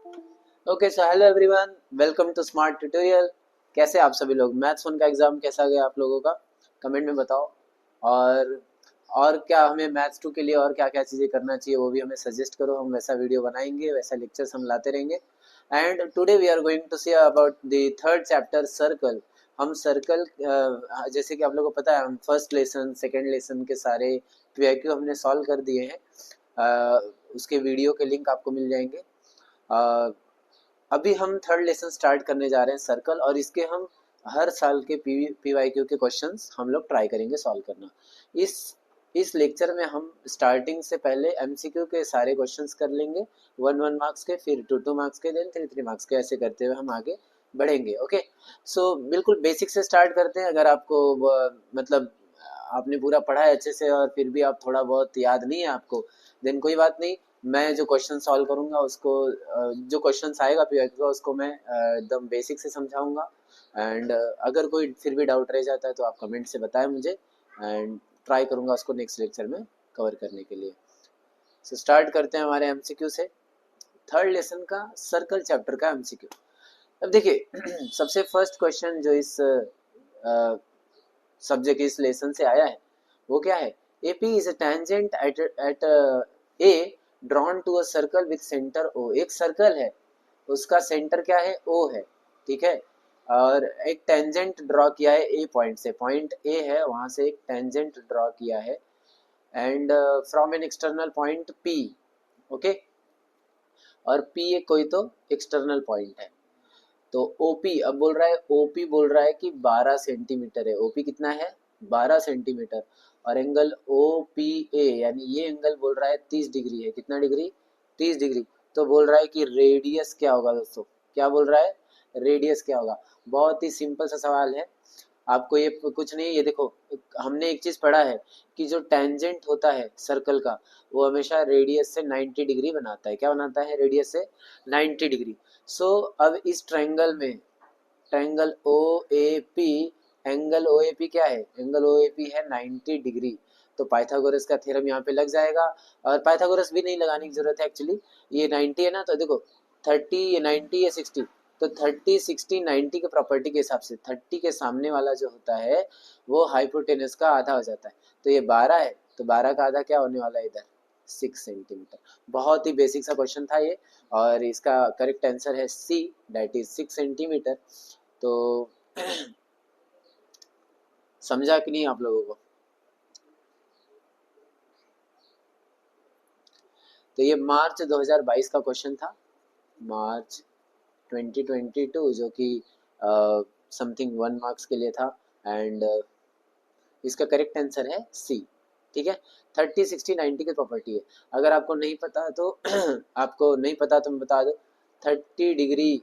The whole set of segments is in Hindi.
Okay so hello everyone, welcome to smart tutorial. कैसे आप सभी लोग? मैथ्स वन का एग्जाम कैसा गया आप लोगों का? कमेंट में बताओ। और और क्या हमें मैथ्स टू के लिए और क्या क्या चीज़ें करना चाहिए वो भी हमें सजेस्ट करो। हम वैसा वीडियो बनाएंगे, वैसा लेक्चर्स हम लाते रहेंगे। And today we are going to see about the third chapter circle. हम सर्कल, जैसे कि आप लोगों को पता है, हम फर्स्ट लेसन सेकेंड लेसन के सारे पीआईक्यू हमने सॉल्व कर दिए हैं। उसके वीडियो के लिंक आपको मिल जाएंगे। अभी हम थर्ड लेसन स्टार्ट करने जा रहे हैं सर्कल, और इसके हम हर साल के पीवाईक्यू के क्वेश्चंस हम लोग ट्राई करेंगे सॉल्व करना। इस इस लेक्चर में हम स्टार्टिंग से पहले एमसीक्यू के सारे क्वेश्चंस कर लेंगे, 1 1 मार्क्स के, फिर 2 2 मार्क्स के, देन 3 3 मार्क्स के, ऐसे करते हुए हम आगे बढ़ेंगे। ओके, सो बिल्कुल बेसिक से स्टार्ट करते हैं। अगर आपको मतलब आपने पूरा पढ़ा है अच्छे से और फिर भी आप थोड़ा बहुत याद नहीं है आपको, देन कोई बात नहीं। मैं जो क्वेश्चन सॉल्व करूंगा उसको, जो क्वेश्चन आएगा पीवाईक्यू का, उसको मैं एकदम बेसिक से समझाऊंगा। एंड अगर कोई फिर भी डाउट रह जाता है तो आप कमेंट से बताएं मुझे, एंड ट्राई करूंगा उसको नेक्स्ट लेक्चर में कवर करने के लिए। सो स्टार्ट करते हैं हमारे एमसीक्यू से। थर्ड लेसन का सर्कल चैप्टर का एमसीक्यू। अब देखिए सबसे फर्स्ट क्वेश्चन जो इस सब्जेक्ट इस लेसन से आया है वो क्या है? AP is a tangent at A drawn to a circle with centre O। एक सर्कल है, उसका सेंटर क्या है? O है, ठीक है। और एक टेंजेंट ड्रॉ किया है A पॉइंट से, पॉइंट A है वहां से एक टेंजेंट ड्रॉ किया है, and from an external point P। Okay, और P एक कोई तो एक्सटर्नल पॉइंट है। तो ओपी अब बोल रहा है, ओपी बोल रहा है कि 12 सेंटीमीटर है। ओपी कितना है? 12 सेंटीमीटर। और एंगल ओ पी ए, यानी ये एंगल बोल रहा है 30 डिग्री है। कितना डिग्री? 30 डिग्री। तो बोल रहा है कि रेडियस क्या होगा दोस्तों? क्या बोल रहा है? रेडियस क्या होगा? बहुत ही सिंपल सा सवाल है। आपको ये कुछ नहीं, ये देखो, हमने एक चीज पढ़ा है कि जो टेंजेंट होता है सर्कल का, वो हमेशा रेडियस से 90 डिग्री बनाता है। क्या बनाता है? रेडियस से 90 डिग्री। सो अब इस ट्रायंगल में, triangle O A P, angle O A P क्या है? एंगल ओ ए पी है 90 डिग्री। तो पाइथागोरस का थ्योरम यहाँ पे लग जाएगा। और पाइथागोरस भी नहीं लगाने की जरूरत है एक्चुअली, ये 90 है ना, तो देखो 30, ये 90 या 60, तो 30 60 90 के प्रॉपर्टी के हिसाब से 30 के सामने वाला जो होता है वो हाइपोटेनस का आधा हो जाता है। तो ये 12 है, तो 12 का आधा क्या होने वाला है इधर? 6 सेंटीमीटर। बहुत ही बेसिक सा क्वेश्चन था ये, और इसका करेक्ट आंसर है सी, दैट इज 6 सेंटीमीटर। तो समझा कि नहीं आप लोगों को? तो ये मार्च 2022 का क्वेश्चन था, मार्च 2022, जो कि समथिंग 1 मार्क्स के लिए था। एंड इसका करेक्ट आंसर है सी, ठीक है। 30 60 90 की प्रॉपर्टी है। अगर आपको नहीं पता तो आपको नहीं पता तो मैं बता दूं। 30 डिग्री,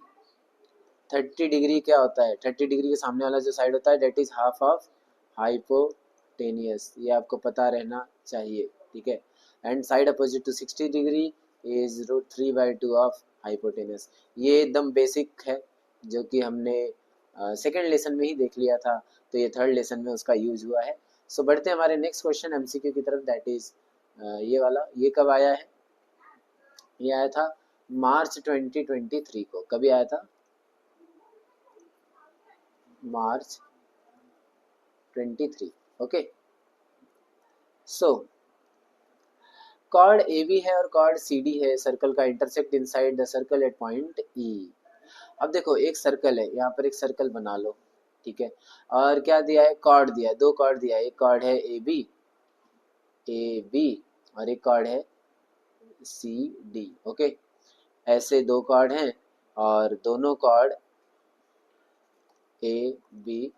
30 डिग्री क्या होता है? 30 डिग्री के सामने वाला जो साइड होता है, that is half of hypotenuse. ये आपको पता रहना चाहिए, ठीक है। And side opposite to 60 degree is √3/2 of hypotenuse. ये एकदम बेसिक है, जो कि हमने सेकेंड लेसन में ही देख लिया था, तो ये थर्ड लेसन में उसका यूज हुआ है। सो बढ़ते हैं हमारे नेक्स्ट क्वेश्चन एमसीक्यू की तरफ, दैट इज ये वाला। ये कब आया है? ये आया था मार्च 2023 को। कभी आया था? March 23। Okay, so chord A B है और कॉर्ड सी डी है, सर्कल का intersect inside the circle at point E. अब देखो, एक सर्कल है, यहाँ पर एक सर्कल बना लो, ठीक है। और क्या दिया है? कॉर्ड दिया है, दो कॉर्ड दिया है। एक कॉर्ड है ए बी, और एक कॉर्ड है सी डी। ओके, ऐसे दो कॉर्ड हैं, और दोनों chord A B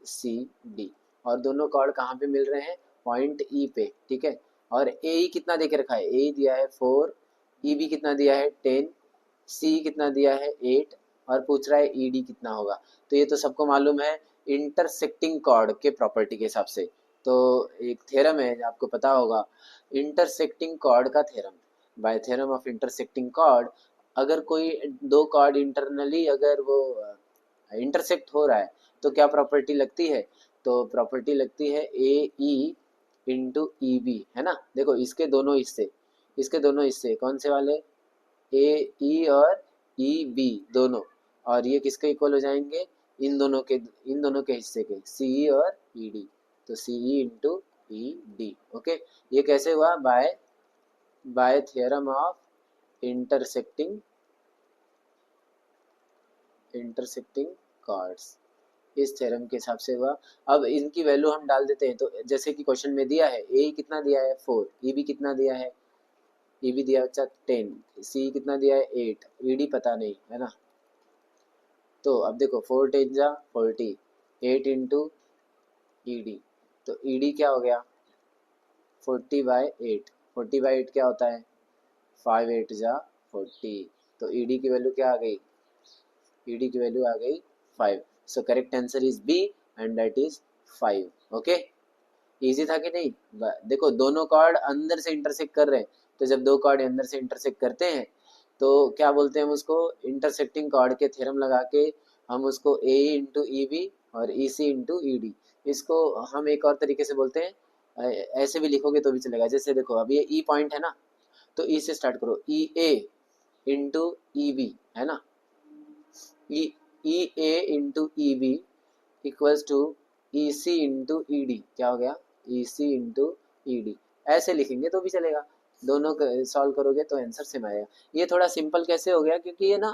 C D, और दोनों कॉर्ड कहाँ पे मिल रहे हैं? पॉइंट ई पे, ठीक है। और ए ई कितना दे के रखा है? ए दिया है 4, ई बी कितना दिया है? 10, सी कितना दिया है? 8, और पूछ रहा है ई डी कितना होगा। तो ये तो सबको मालूम है इंटरसेक्टिंग कॉर्ड के प्रॉपर्टी के हिसाब से। तो एक थ्योरम है, आपको पता होगा, इंटरसेक्टिंग कॉर्ड का theorem. By theorem of intersecting chord, अगर कोई दो कॉर्ड इंटरनली अगर वो इंटरसेक्ट हो रहा है तो क्या प्रॉपर्टी लगती है? तो प्रॉपर्टी लगती है ए ई इंटू ई बी, है ना। देखो इसके दोनों हिस्से, इसके दोनों हिस्से कौन से वाले? ए ई और ई बी दोनों, और ये किसके इक्वल हो जाएंगे, इन दोनों के हिस्से के, सीई और ईडी। तो CE into E D. Okay, ये कैसे हुआ, by theorem of intersecting chords, इस थ्योरम के हिसाब से हुआ। अब इनकी वैल्यू हम डाल देते हैं, तो जैसे कि क्वेश्चन में दिया है ए कितना दिया है 4, ई बी कितना दिया है, ई बी दिया बच्चा 10, सी कितना दिया है 8, ई डी पता नहीं है ना। तो अब देखो 4 10 जा 40, 8 इंटू ई डी, तो ई डी क्या हो गया 40/8, 40/8 क्या होता है 5 8 जा 40, तो ई डी की वैल्यू क्या आ गई, ई डी की वैल्यू आ गई 5। So correct answer is B and that is 5। Okay, easy था कि नहीं। देखो दोनों कॉर्ड अंदर से इंटरसेक्ट कर रहे हैं, तो जब दो कॉर्ड अंदर से इंटरसेक्ट करते हैं तो क्या बोलते हैं हम उसको, इंटरसेक्टिंग कॉर्ड के थ्योरम लगा के हम उसको ए इंटू ई बी और ई सी इंटू ई डी, इसको हम एक और तरीके से बोलते हैं, ऐसे भी लिखोगे तो भी चलेगा। जैसे देखो अब ये ई पॉइंट है ना, तो ई से स्टार्ट करो, ई ए इंटू ई बी है ना, E A into E B equals to E C into E D, क्या हो गया ई सी इंटू ई डी, ऐसे लिखेंगे तो भी चलेगा, दोनों सॉल्व करोगे तो आंसर सेम आएगा। ये थोड़ा सिंपल कैसे हो गया, क्योंकि ये ना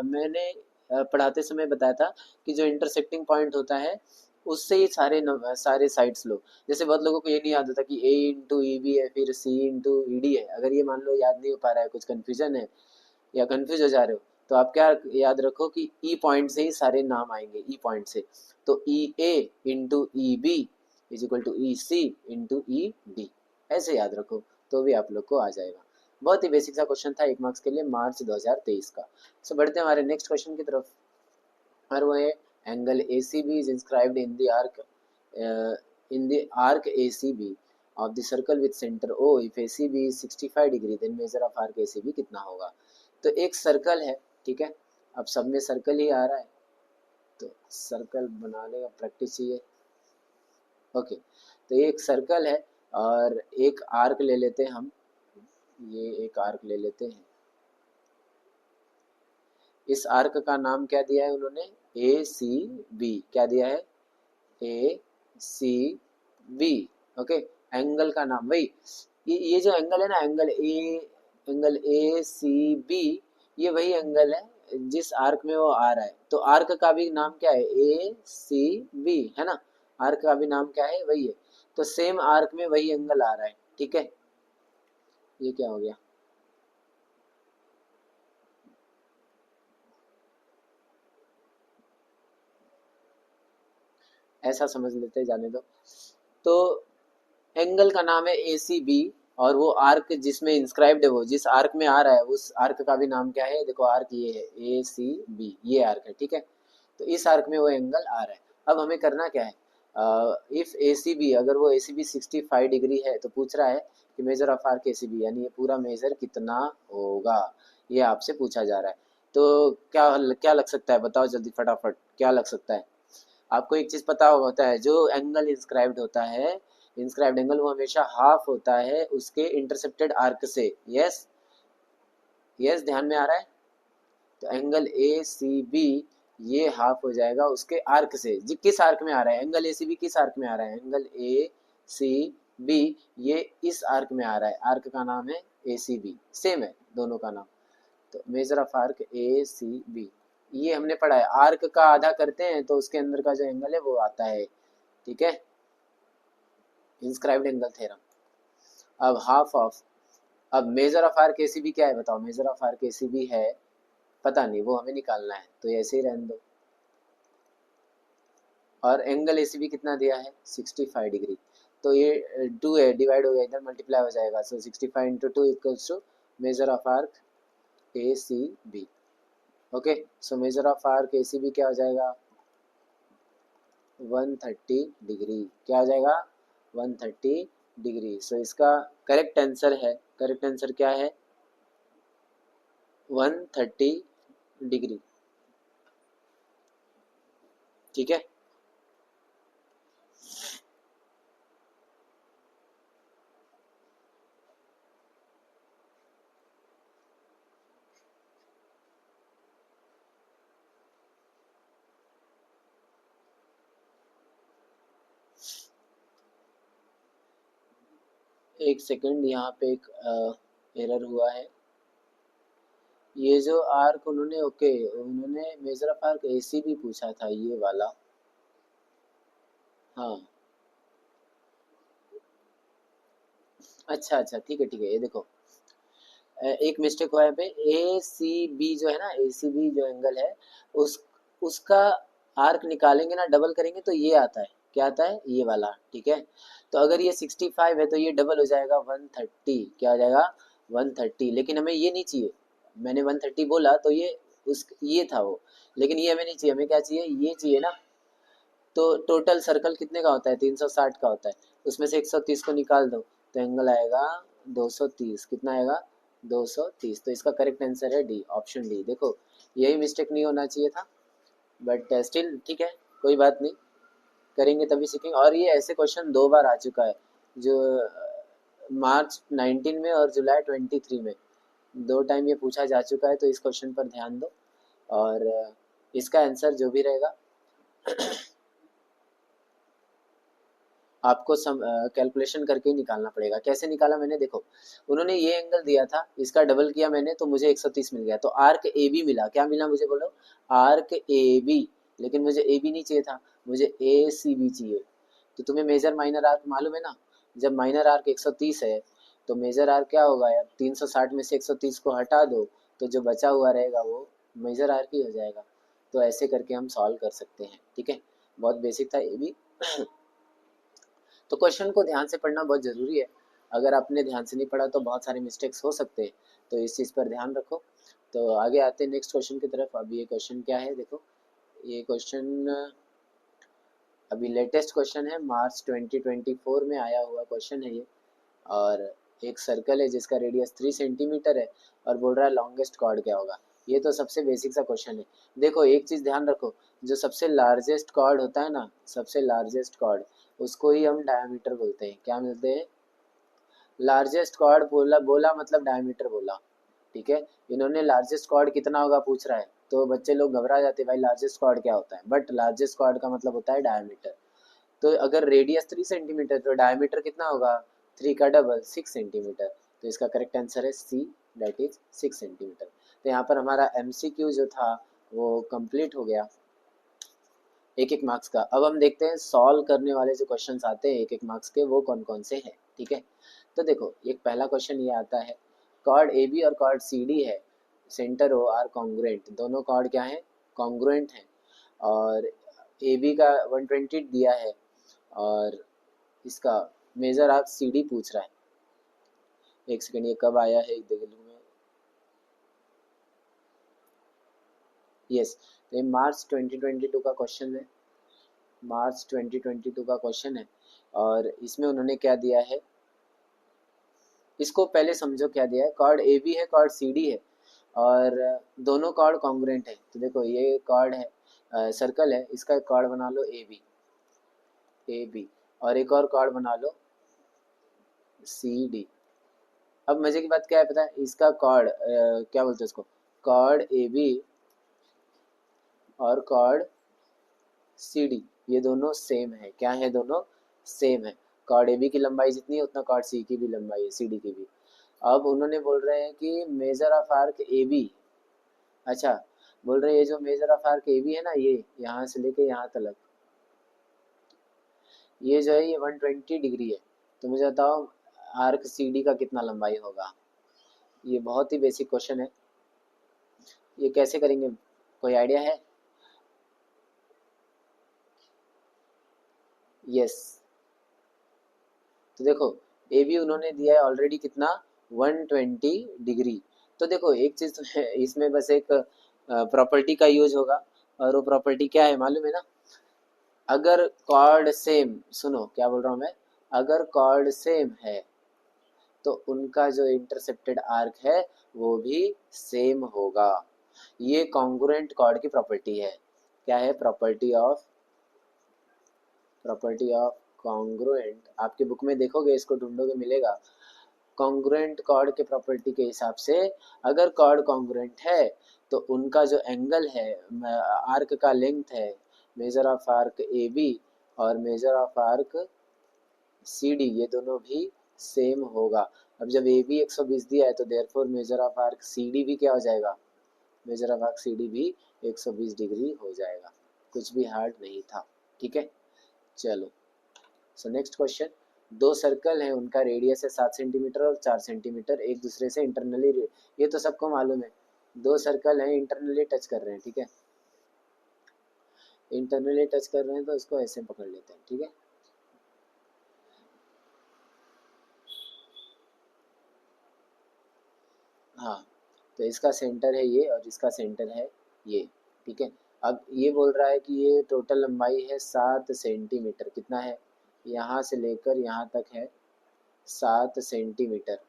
मैंने पढ़ाते समय बताया था कि जो इंटरसेक्टिंग पॉइंट होता है उससे ही सारे साइड्स लो। जैसे बहुत लोगों को ये नहीं याद होता कि ए इंटू ई बी है फिर सी इंटू ई डी है, अगर ये मान लो याद नहीं हो पा रहा है, कुछ कन्फ्यूजन है या कंफ्यूज हो जा रहे हो, तो आप क्या याद रखो कि ई पॉइंट से ही सारे नाम आएंगे, ई पॉइंट से। तो E A into E B is equal to E C into E D, ऐसे याद रखो तो भी आप लोग को आ जाएगा। बहुत ही बेसिक सा क्वेश्चन था, 1 मार्क्स के लिए, मार्च 2023 का। सो बढ़ते हैं हमारे नेक्स्ट क्वेश्चन की तरफ, और वो है angle A C B is inscribed in the arc A C B of the circle with center O, if ACB is 65 degree then measure of arc ACB कितना होगा। तो एक सर्कल है, ठीक है, अब सब में सर्कल ही आ रहा है तो सर्कल बनाने का प्रैक्टिस चाहिए। ओके, तो ये एक सर्कल है और एक आर्क ले लेते हैं हम, ये एक आर्क ले लेते हैं, इस आर्क का नाम क्या दिया है उन्होंने, ए सी बी, क्या दिया है A C B. Okay, angle का नाम वही, ये जो एंगल है ना, एंगल ए सी बी, ये वही एंगल है जिस आर्क में वो आ रहा है। तो आर्क का भी नाम क्या है ए सी बी है ना, आर्क का भी नाम क्या है वही है, तो सेम आर्क में वही एंगल आ रहा है, ठीक है। ये क्या हो गया, ऐसा समझ लेते जाने दो। तो एंगल का नाम है ए सी बी, और वो आर्क जिसमें इंस्क्राइब्ड है, वो जिस आर्क में आ रहा है उस आर्क का भी नाम क्या है, देखो आर्क ये है ए सी बी, ये आर्क है, ठीक है। तो इस आर्क में वो एंगल आ रहा है। अब हमें करना क्या है, इफ ए सी बी, अगर वो ए सी बी 65 डिग्री है, तो पूछ रहा है कि measure of arc A C B, यानी ये पूरा मेजर कितना होगा, ये आपसे पूछा जा रहा है। तो क्या क्या लग सकता है, बताओ जल्दी फटाफट, क्या लग सकता है। आपको एक चीज पता होता है, जो एंगल इंस्क्राइब्ड होता है, इंस्क्राइब्ड एंगल वो हमेशा हाफ होता है उसके इंटरसेप्टेड आर्क से। यस यस, ध्यान में आ रहा है। तो एंगल ए सी बी ये हाफ हो जाएगा उसके आर्क से, जी किस आर्क में आ रहा है, एंगल ए सी बी किस आर्क में आ रहा है, एंगल ए सी बी ये इस आर्क में आ रहा है, आर्क का नाम है ए सी बी, सेम है दोनों का नाम। तो measure of arc A C B, ये हमने पढ़ा है, आर्क का आधा करते हैं तो उसके अंदर का जो एंगल है वो आता है, ठीक है, इंस्क्राइब्ड एंगल थ्योरम। अब हाफ ऑफ, अब मेजर ऑफ आर्क एसीबी क्या है बताओ, मेजर ऑफ आर्क एसीबी है पता नहीं, वो हमें निकालना है, तो ऐसे ही रहने दो। और एंगल एसीबी कितना दिया है 65 डिग्री, तो ये 2 है, डिवाइड हो गया, इधर मल्टीप्लाई हो जाएगा, so 65 into 2 equals to measure of arc A C B. Okay, so measure of arc A C B क्या हो जाएगा 130 डिग्री, क्या हो जाएगा 130 डिग्री। सो इसका करेक्ट आंसर है, करेक्ट आंसर क्या है 130 डिग्री, ठीक है। एक सेकंड, यहाँ पे एक एरर हुआ है। ये जो आर्क उन्होंने, ओके, उन्होंने मेजर ऑफ आर्क एसी भी पूछा था, ये वाला। हाँ, अच्छा अच्छा, ठीक है ठीक है, ये देखो एक मिस्टेक हुआ है पे। ए सी बी जो है ना, ए सी बी जो एंगल है, उस उसका आर्क निकालेंगे ना, डबल करेंगे तो ये आता है, क्या आता है, ये वाला, ठीक है। तो अगर ये 65 है तो ये डबल हो जाएगा 130, क्या हो जाएगा 130, लेकिन हमें ये नहीं चाहिए। मैंने 130 बोला तो ये उस ये था वो, लेकिन ये हमें नहीं चाहिए, हमें क्या चाहिए, ये चाहिए ना। तो टोटल सर्कल कितने का होता है, 360 का होता है, उसमें से 130 को निकाल दो तो एंगल आएगा 230, कितना आएगा 230। तो इसका करेक्ट आंसर है डी, ऑप्शन डी। देखो यही मिस्टेक नहीं होना चाहिए था, बट स्टिल ठीक है, कोई बात नहीं, करेंगे तभी सीखेंगे। और ये ऐसे क्वेश्चन 2 बार आ चुका है, जो मार्च 19 में और जुलाई 23 में, 2 टाइम ये पूछा जा चुका है। तो इस क्वेश्चन पर ध्यान दो, और इसका आंसर जो भी रहेगा आपको कैलकुलेशन करके ही निकालना पड़ेगा। कैसे निकाला मैंने, देखो उन्होंने ये एंगल दिया था, इसका डबल किया मैंने तो मुझे 130 मिल गया। तो आर्क ए बी मिला, क्या मिला मुझे बोलो, आर्क ए बी। लेकिन मुझे ए बी नहीं चाहिए था, मुझे ए सी बी चाहिए। तो तुम्हें मेजर माइनर आर्क मालूम है ना, जब माइनर आर्क 130 है तो मेजर आर्क क्या होगा यार, 360 में से 130 को हटा दो तो जो बचा हुआ रहेगा वो मेजर आर्क ही हो जाएगा। तो ऐसे करके हम सॉल्व कर सकते हैं, ठीक है। बहुत बेसिक था ये भी। तो क्वेश्चन को ध्यान से पढ़ना बहुत ज़रूरी है, अगर आपने ध्यान से नहीं पढ़ा तो बहुत सारे मिस्टेक्स हो सकते हैं, तो इस चीज़ पर ध्यान रखो। तो आगे आते हैं नेक्स्ट क्वेश्चन की तरफ। अभी ये क्वेश्चन क्या है, देखो ये क्वेश्चन अभी लेटेस्ट क्वेश्चन है, मार्च 2024 में आया हुआ क्वेश्चन है ये। और एक सर्कल है जिसका रेडियस 3 सेंटीमीटर है, और बोल रहा है लॉन्गेस्ट कॉर्ड क्या होगा। ये तो सबसे बेसिक सा क्वेश्चन है। देखो एक चीज़ ध्यान रखो, जो सबसे लार्जेस्ट कॉर्ड होता है ना, सबसे लार्जेस्ट कॉर्ड, उसको ही हम डायमीटर बोलते हैं। क्या मिलते हैं, लार्जेस्ट कॉर्ड बोला, बोला मतलब डायमीटर बोला, ठीक है। इन्होंने लार्जेस्ट कॉर्ड कितना होगा पूछ रहा है, तो बच्चे लोग घबरा जाते हैं, भाई लार्जेस्ट कॉर्ड क्या होता है, बट लार्जेस्ट कॉर्ड का मतलब होता है डायमीटर। तो अगर रेडियस 3 सेंटीमीटर तो डायमीटर कितना होगा, 3 का डबल 6 सेंटीमीटर। तो इसका करेक्ट आंसर है सी, दैट इज 6 सेंटीमीटर। तो यहाँ पर हमारा एमसीक्यू जो था वो कंप्लीट हो गया, एक एक मार्क्स का। अब हम देखते हैं सॉल्व करने वाले जो क्वेश्चंस आते हैं एक एक मार्क्स के, वो कौन कौन से हैं, ठीक है। तो देखो एक पहला क्वेश्चन ये आता है, कॉर्ड ए बी और कॉर्ड सी डी है, सेंटर ओ आर कॉन्ग्रुएंट, दोनों कॉर्ड क्या है, कॉन्ग्रुएंट हैं। और ए बी का 120 दिया है, और इसका मेजर आर्क सी डी पूछ रहा है। एक सेकंड, ये कब आया है देख लूँ मैं। यस, तो ये मार्च 2022 का क्वेश्चन है, मार्च 2022 का क्वेश्चन है। और इसमें उन्होंने क्या दिया है, इसको पहले समझो क्या दिया है। कॉर्ड ए बी है, कॉर्ड सी डी है, और दोनों कॉर्ड कॉन्ग्रुएंट है। तो देखो ये कॉर्ड है, सर्कल है, इसका एक कॉर्ड बना लो ए बी, ए बी, और एक और कॉर्ड बना लो सी डी। अब मजे की बात क्या है पता है, इसका कॉर्ड क्या बोलते हैं उसको, कॉर्ड ए बी और कॉर्ड सी डी, ये दोनों सेम है। क्या है, दोनों सेम है। कॉर्ड ए बी की लंबाई जितनी है उतना कॉर्ड सी की भी लंबाई है, सी डी की भी। अब उन्होंने बोल रहे हैं कि measure of arc A B, अच्छा बोल रहे हैं ये जो measure of arc A B है ना, ये यहाँ से लेके यहाँ तक, ये जो है ये 120 डिग्री है। तो मुझे बताओ आर्क सी डी का कितना लंबाई होगा। ये बहुत ही बेसिक क्वेश्चन है, ये कैसे करेंगे, कोई आइडिया है। यस, तो देखो ए बी उन्होंने दिया है ऑलरेडी कितना, 120 डिग्री। तो देखो एक चीज तो है इसमें, बस एक प्रॉपर्टी का यूज होगा, और वो प्रॉपर्टी क्या है मालूम है ना, अगर कॉर्ड सेम, सुनो क्या बोल रहा हूँ मैं, अगर कॉर्ड सेम है तो उनका जो इंटरसेप्टेड आर्क है वो भी सेम होगा। ये कॉन्ग्रुएंट कॉर्ड की प्रॉपर्टी है। क्या है, प्रॉपर्टी ऑफ कॉन्ग्रुएंट, आपके बुक में देखोगे, इसको ढूंढोगे मिलेगा। कॉन्ग्रुएंट कॉर्ड के प्रॉपर्टी के हिसाब से, अगर कॉर्ड कॉन्ग्रुएंट है तो उनका जो एंगल है, आर्क का लेंथ है, measure of arc A B और measure of arc C D, ये दोनों भी सेम होगा। अब जब ए बी 120 दिया है तो therefore measure of arc C D भी क्या हो जाएगा, measure of arc C D भी 120 डिग्री हो जाएगा। कुछ भी हार्ड नहीं था, ठीक है। चलो, सो नेक्स्ट क्वेश्चन, दो सर्कल हैं, उनका रेडियस है 7 सेंटीमीटर और 4 सेंटीमीटर, एक दूसरे से इंटरनली, ये तो सबको मालूम है, दो सर्कल हैं इंटरनली टच कर रहे हैं, ठीक है, इंटरनली टच कर रहे हैं तो इसको ऐसे पकड़ लेते हैं, ठीक है। हाँ, तो इसका सेंटर है ये और इसका सेंटर है ये, ठीक है। अब ये बोल रहा है कि ये टोटल लंबाई है 7 सेंटीमीटर, कितना है, यहाँ से लेकर यहाँ तक है 7 सेंटीमीटर,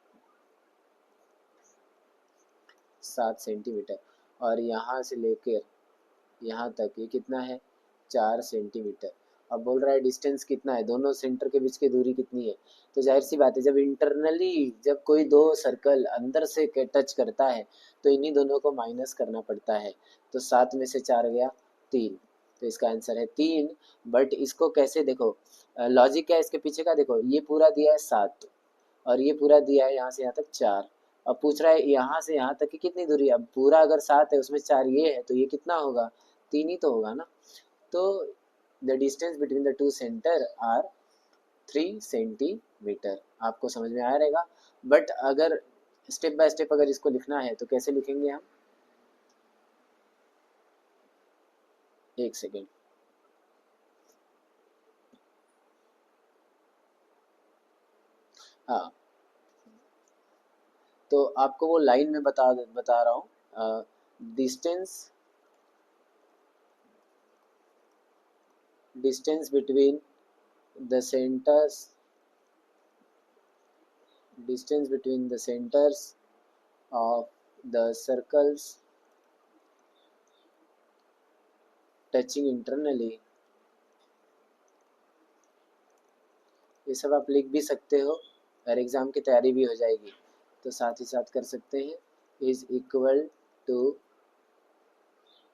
7 सेंटीमीटर, और यहाँ से लेकर यहाँ तक ये कितना है, 4 सेंटीमीटर। अब बोल रहा है डिस्टेंस कितना है, दोनों सेंटर के बीच की दूरी कितनी है। तो जाहिर सी बात है, जब इंटरनली जब कोई दो सर्कल अंदर से टच करता है तो इन्हीं दोनों को माइनस करना पड़ता है। तो 7 में से 4 गया 3, तो इसका आंसर है 3। बट इसको कैसे देखो, लॉजिक क्या है इसके पीछे का, देखो ये पूरा दिया है 7 और ये पूरा दिया है यहाँ से यहाँ तक 4। अब पूछ रहा है यहाँ से यहाँ तक की कितनी दूरी है, अब पूरा अगर 7 है उसमें 4 ये है तो ये कितना होगा, 3 ही तो होगा ना। तो the distance between the two centre are 3 centimetre. आपको समझ में आया रहेगा। बट अगर स्टेप बाय स्टेप अगर इसको लिखना है तो कैसे लिखेंगे हम, एक सेकेंड, हाँ, तो आपको वो लाइन में बता रहा हूँ, distance distance between the centres, distance between the centers of the circles touching internally, ये सब आप लिख भी सकते हो और एग्ज़ाम की तैयारी भी हो जाएगी, तो साथ ही साथ कर सकते हैं, is equal to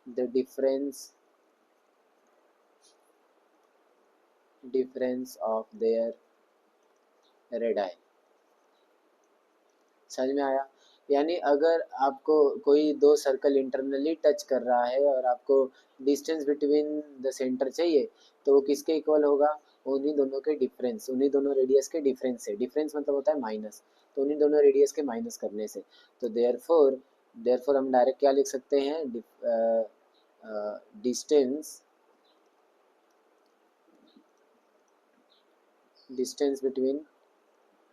the difference of their radii. समझ में आया। यानी अगर आपको कोई दो सर्कल इंटरनली टच कर रहा है और आपको डिस्टेंस बिटवीन द सेंटर चाहिए तो वो किसके इक्वल होगा, उन्हीं दोनों के डिफरेंस, उन्हीं दोनों रेडियस के डिफरेंस से, डिफरेंस मतलब होता है माइनस, तो उन्हीं दोनों रेडियस के माइनस करने से। तो देयरफॉर हम डायरेक्ट क्या लिख सकते हैं, distance between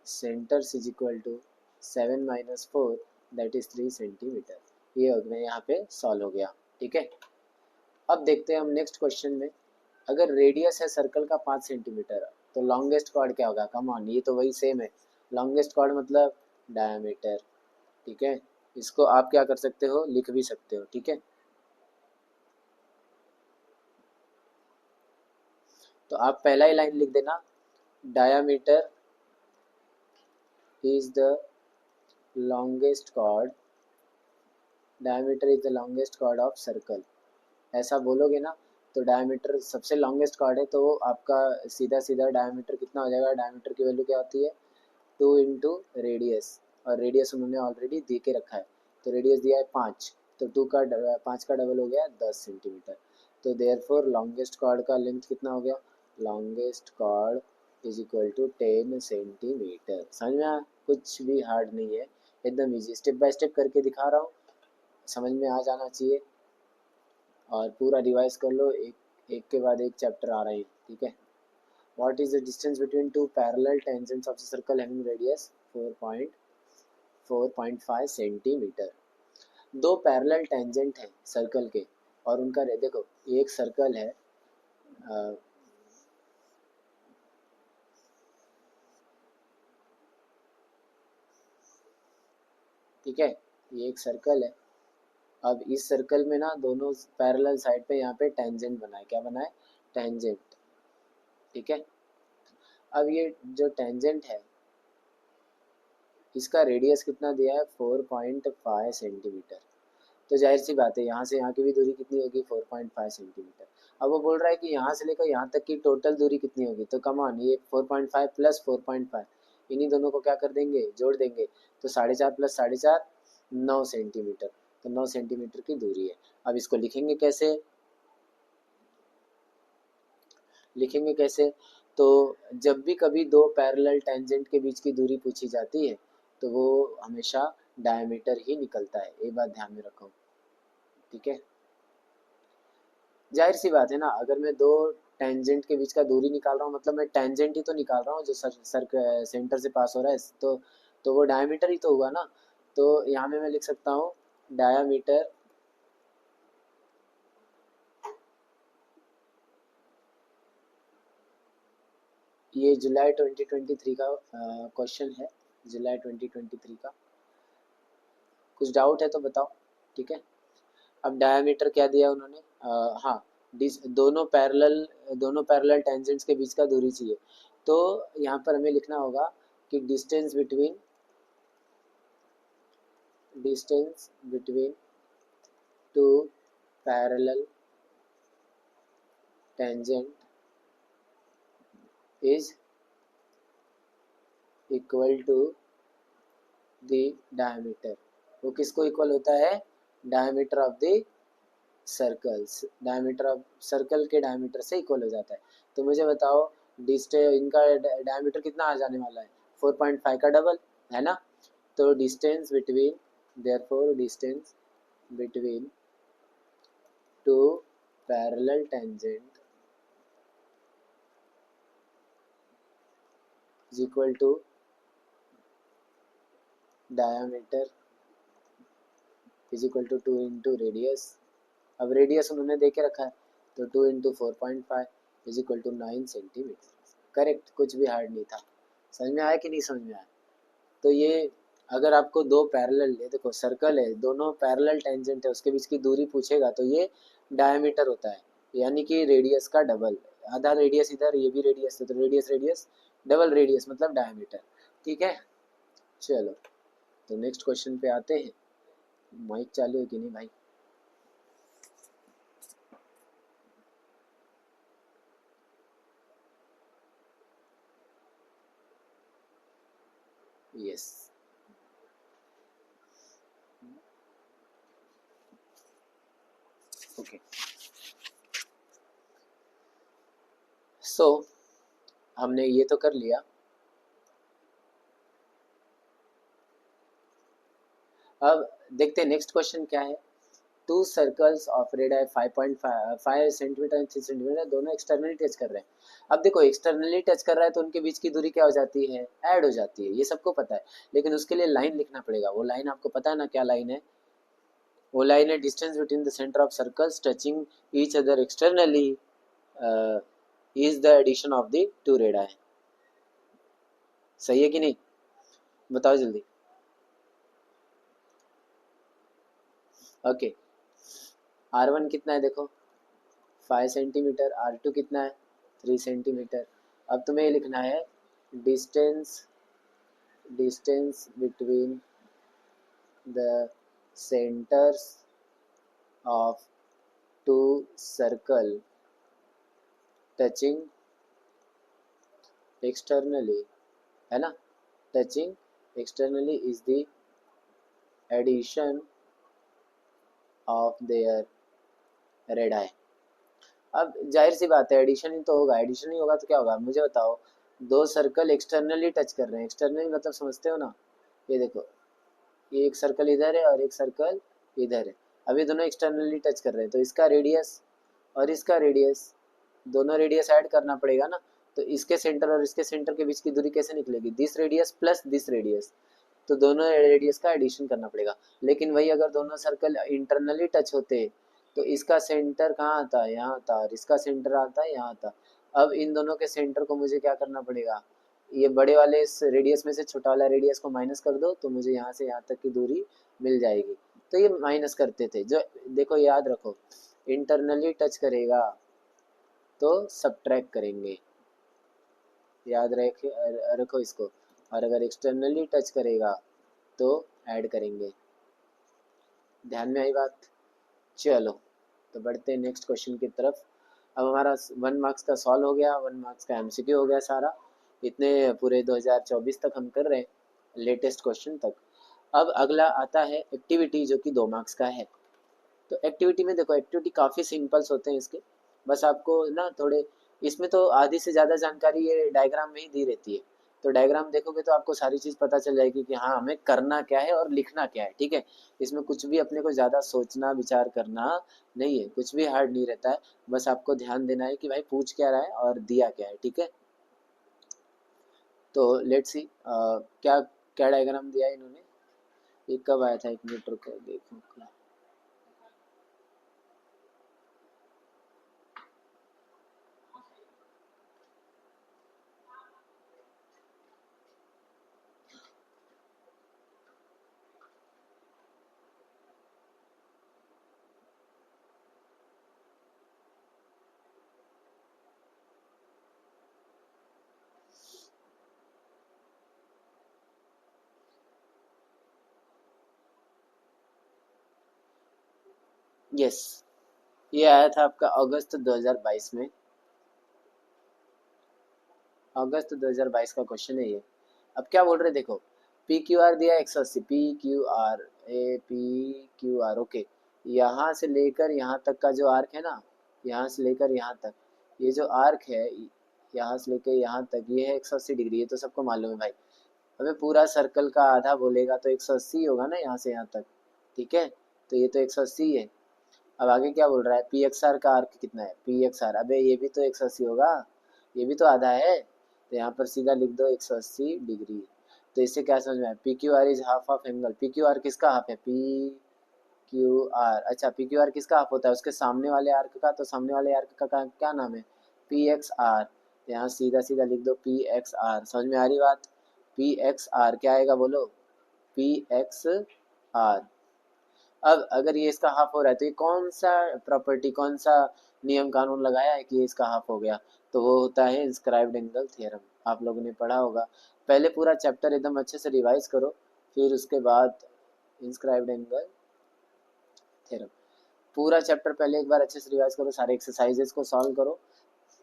centres is equal to 7 minus 4 that is 3 centimetre. ये हो गया, यहाँ पे सॉल्व हो गया, ठीक है। अब देखते हैं हम नेक्स्ट क्वेश्चन में, अगर रेडियस है सर्कल का 5 सेंटीमीटर तो लॉन्गेस्ट कॉर्ड क्या होगा, कम ऑन, ये तो वही सेम है, लॉन्गेस्ट कॉर्ड मतलब डायमीटर, ठीक है। इसको आप क्या कर सकते हो, लिख भी सकते हो, ठीक है। तो आप पहला ही लाइन लिख देना, diameter is the longest chord, diameter is the longest chord of circle, ऐसा बोलोगे ना तो डायमीटर सबसे लॉन्गेस्ट कॉर्ड है, तो आपका सीधा सीधा डायमीटर कितना हो जाएगा, डायमीटर की वैल्यू क्या होती है 2 इंटू रेडियस, और रेडियस उन्होंने ऑलरेडी दे के रखा है, तो रेडियस दिया है 5, तो 5 का डबल हो गया 10 सेंटीमीटर। तो देयरफॉर लॉन्गेस्ट कॉर्ड का लेंथ कितना हो गया, longest chord is equal to 10 centimetre. समझ में आया, कुछ भी हार्ड नहीं है, एकदम इजी, स्टेप बाय स्टेप करके दिखा रहा हूँ, समझ में आ जाना चाहिए। और पूरा रिवाइज कर लो, एक के बाद एक चैप्टर आ रहे हैं, ठीक है। What is the distance between two parallel tangents of the circle having radius 4.5 centimetre. दो पैरेलल टेंजेंट हैं सर्कल के और उनका देखो, एक सर्कल है, ठीक है, ये एक सर्कल है। अब इस सर्कल में ना दोनों पैरेलल साइड पे यहाँ पे टेंजेंट बनाए, क्या बनाए, टेंजेंट, ठीक है। अब ये जो टेंजेंट है इसका रेडियस कितना दिया है 4.5 सेंटीमीटर, तो जाहिर सी बात है यहाँ से यहाँ की भी दूरी कितनी होगी 4.5 सेंटीमीटर। अब वो बोल रहा है कि यहाँ से लेकर यहाँ तक की टोटल दूरी कितनी होगी, तो कम ऑन, ये 4.5 प्लस 4.5, इन्हीं दोनों को क्या कर देंगे, जोड़ देंगे, तो 4.5 प्लस 4.5 9 सेंटीमीटर, तो 9 सेंटीमीटर की दूरी है। अब इसको लिखेंगे कैसे, लिखेंगे कैसे, तो जब भी कभी दो पैरेलल टेंजेंट के बीच की दूरी पूछी जाती है तो वो हमेशा डायमीटर ही निकलता है, ये बात ध्यान में रखो, ठीक है। जाहिर सी बात है ना, अगर मैं दो टेंजेंट के बीच का दूरी निकाल रहा हूँ मतलब मैं टेंजेंट ही तो निकाल रहा हूँ जो सेंटर से पास हो रहा है, तो वो डायमीटर ही तो हुआ ना। तो यहाँ में मैं लिख सकता हूँ डायमीटर, ये जुलाई 2023 का क्वेश्चन है, जुलाई 2023 का। कुछ डाउट है तो बताओ, ठीक है। अब डायमीटर क्या दिया उन्होंने, हाँ, दोनों पैरेलल टेंजेंट्स के बीच का दूरी चाहिए, तो यहाँ पर हमें लिखना होगा कि distance between two parallel tangent is equal to the diameter. वो किसको इक्वल होता है, diameter of the circles, diameter of circle के डायमीटर से इक्वल हो जाता है। तो मुझे बताओ डिस्टेंस इनका डायमीटर कितना आ जाने वाला है, 4.5 का डबल है ना। तो distance between, therefore distance between two parallel tangent is equal to diameter is equal to 2 into radius. अब रेडियस उन्होंने दे के रखा है, तो 2 into 4.5 is equal to 9 centimetre. Correct, कुछ भी हार्ड नहीं था। समझ में आया कि नहीं समझ में आया। तो ये अगर आपको दो पैरेलल, ये देखो सर्कल है, दोनों पैरेलल टेंजेंट है, उसके बीच की दूरी पूछेगा तो ये डायमीटर होता है, यानी कि रेडियस का डबल। आधा रेडियस इधर, ये भी रेडियस है, तो रेडियस रेडियस डबल रेडियस मतलब डायमीटर, ठीक है। चलो तो नेक्स्ट क्वेश्चन पे आते हैं। माइक चालू है कि नहीं भाई, यस। ओके, सो हमने ये तो कर लिया। अब देखते हैं नेक्स्ट क्वेश्चन क्या है। To circles of radius 5.5 centimetre and 3 centimetre, दोनों एक्सटर्नली टच कर रहे हैं। अब देखो एक्सटर्नली टच कर रहा है तो उनके बीच की दूरी क्या हो जाती है, ऐड हो जाती है, ये सबको पता है। लेकिन उसके लिए लाइन लिखना पड़ेगा, वो लाइन आपको पता है ना क्या लाइन है, वो लाइन है distance between the centre of circles touching each other externally is the addition of the two radii. सही है कि नहीं, बताओ जल्दी। ओके, R1 कितना है देखो 5 सेंटीमीटर, R2 कितना है 3 सेंटीमीटर। अब तुम्हें लिखना है distance distance between the centres of two circle touching externally, है ना, touching externally is the addition of their radii. अब जाहिर सी बात है एडिशन ही तो होगा, एडिशन ही होगा तो क्या होगा मुझे बताओ। दो सर्कल एक्सटर्नली टच कर रहे हैं, एक्सटर्नली मतलब समझते हो ना, ये देखो ये एक सर्कल इधर है और एक सर्कल इधर है। अब ये दोनों एक्सटर्नली टच कर रहे हैं तो इसका रेडियस और इसका रेडियस, दोनों रेडियस ऐड करना पड़ेगा ना। तो इसके सेंटर और इसके सेंटर के बीच की दूरी कैसे निकलेगी, this radius plus this radius, तो दोनों रेडियस का एडिशन करना पड़ेगा। लेकिन वही अगर दोनों सर्कल इंटरनली टच होते तो इसका सेंटर कहाँ आता है, यहाँ आता, और इसका सेंटर आता है यहाँ आता। अब इन दोनों के सेंटर को मुझे क्या करना पड़ेगा, ये बड़े वाले इस रेडियस में से छोटा वाला रेडियस को माइनस कर दो तो मुझे यहाँ से यहाँ तक की दूरी मिल जाएगी। तो ये माइनस करते थे जो, देखो याद रखो इंटरनली टच करेगा तो सब्ट्रैक्ट करेंगे, याद रखो इसको, और अगर एक्सटर्नली टच करेगा तो ऐड करेंगे। ध्यान में आई बात। चलो तो बढ़ते हैं नेक्स्ट क्वेश्चन की तरफ। अब हमारा 1 मार्क्स का सॉल्व हो गया, 1 मार्क्स का एमसीक्यू हो गया सारा। इतने पूरे 2024 तक हम कर रहे हैं, लेटेस्ट क्वेश्चन तक। अब अगला आता है एक्टिविटी, जो कि 2 मार्क्स का है। तो एक्टिविटी में देखो, एक्टिविटी काफ़ी सिंपल्स होते हैं इसके, बस आपको ना थोड़े, इसमें तो आधी से ज़्यादा जानकारी ये डायग्राम में ही दी रहती है। तो डायग्राम देखोगे तो आपको सारी चीज़ पता चल जाएगी कि हाँ हमें करना क्या है और लिखना क्या है, ठीक है। इसमें कुछ भी अपने को ज़्यादा सोचना विचार करना नहीं है, कुछ भी हार्ड नहीं रहता है, बस आपको ध्यान देना है कि भाई पूछ क्या रहा है और दिया क्या है, ठीक है। तो लेट्स सी क्या क्या डायग्राम दिया है इन्होंने, ये कब आया था, 1 मिनट रुको देखो। यस, ये आया था आपका अगस्त 2022 में, अगस्त 2022 का क्वेश्चन है ये। अब क्या बोल रहे हैं देखो, पी क्यू आर दिया 180, P Q R, A P Q R, okay. यहाँ से लेकर यहाँ तक का जो आर्क है ना, यहाँ से लेकर यहाँ तक, ये जो आर्क है यहाँ से लेकर यहाँ तक, ये है 180 डिग्री, ये तो सबको मालूम है भाई। हमें पूरा सर्कल का आधा बोलेगा तो 180 होगा ना यहाँ से यहाँ तक, ठीक है। तो ये तो 180 है। अब आगे क्या बोल रहा है, पी एक्स आर का आर्क कितना है, पी एक्स आर, अबे ये भी तो 180 होगा, ये भी तो आधा है, तो यहाँ पर सीधा लिख दो 180 डिग्री। तो इससे क्या समझ में आया, P Q R is half of angle, P Q R किसका हाफ है, पी क्यू आर, अच्छा पी क्यू आर किसका हाफ होता है, उसके सामने वाले आर्क का, तो सामने वाले आर्क का क्या नाम है, पी एक्स आर। यहाँ सीधा सीधा लिख दो पी एक्स आर, समझ में आ रही बात। पी एक्स आर क्या आएगा बोलो, पी एक्स आर। अब अगर ये इसका हाफ हो रहा है तो ये कौन सा प्रॉपर्टी, कौन सा नियम कानून लगाया है कि ये इसका हाफ हो गया, तो वो होता है इंस्क्राइब्ड एंगल थ्योरम। आप लोगों ने पढ़ा होगा, पहले पूरा चैप्टर एकदम अच्छे से रिवाइज करो, फिर उसके बाद इंस्क्राइब्ड एंगल थ्योरम, पूरा चैप्टर पहले एक बार अच्छे से रिवाइज करो, सारे एक्सरसाइजेस को सॉल्व करो,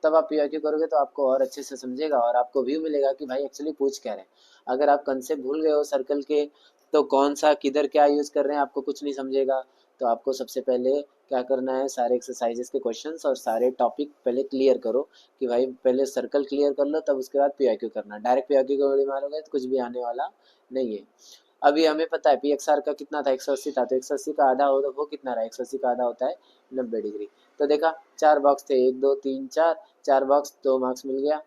तब आप पीआईक्यू करोगे तो आपको और अच्छे से समझेगा और आपको व्यू मिलेगा कि भाई एक्चुअली पूछ क्या रहे हैं। अगर आप कंसेप्ट भूल गए हो सर्कल के, तो कौन सा किधर क्या यूज़ कर रहे हैं आपको कुछ नहीं समझेगा। तो आपको सबसे पहले क्या करना है, सारे एक्सरसाइजेस के क्वेश्चंस और सारे टॉपिक पहले क्लियर करो, कि भाई पहले सर्कल क्लियर कर लो, तब उसके बाद पीआईक्यू करना। डायरेक्ट पीआईक्यू को गोली मारोगे तो कुछ भी आने वाला नहीं है। अभी हमें पता है पी एक्स आर का कितना था, 180 था, तो 180 का आधा हो तो वो कितना रहा, 180 का आधा होता है 90 डिग्री। तो देखा 4 बॉक्स थे, 1 2 3 4, 4 बॉक्स, 2 मार्क्स मिल गया।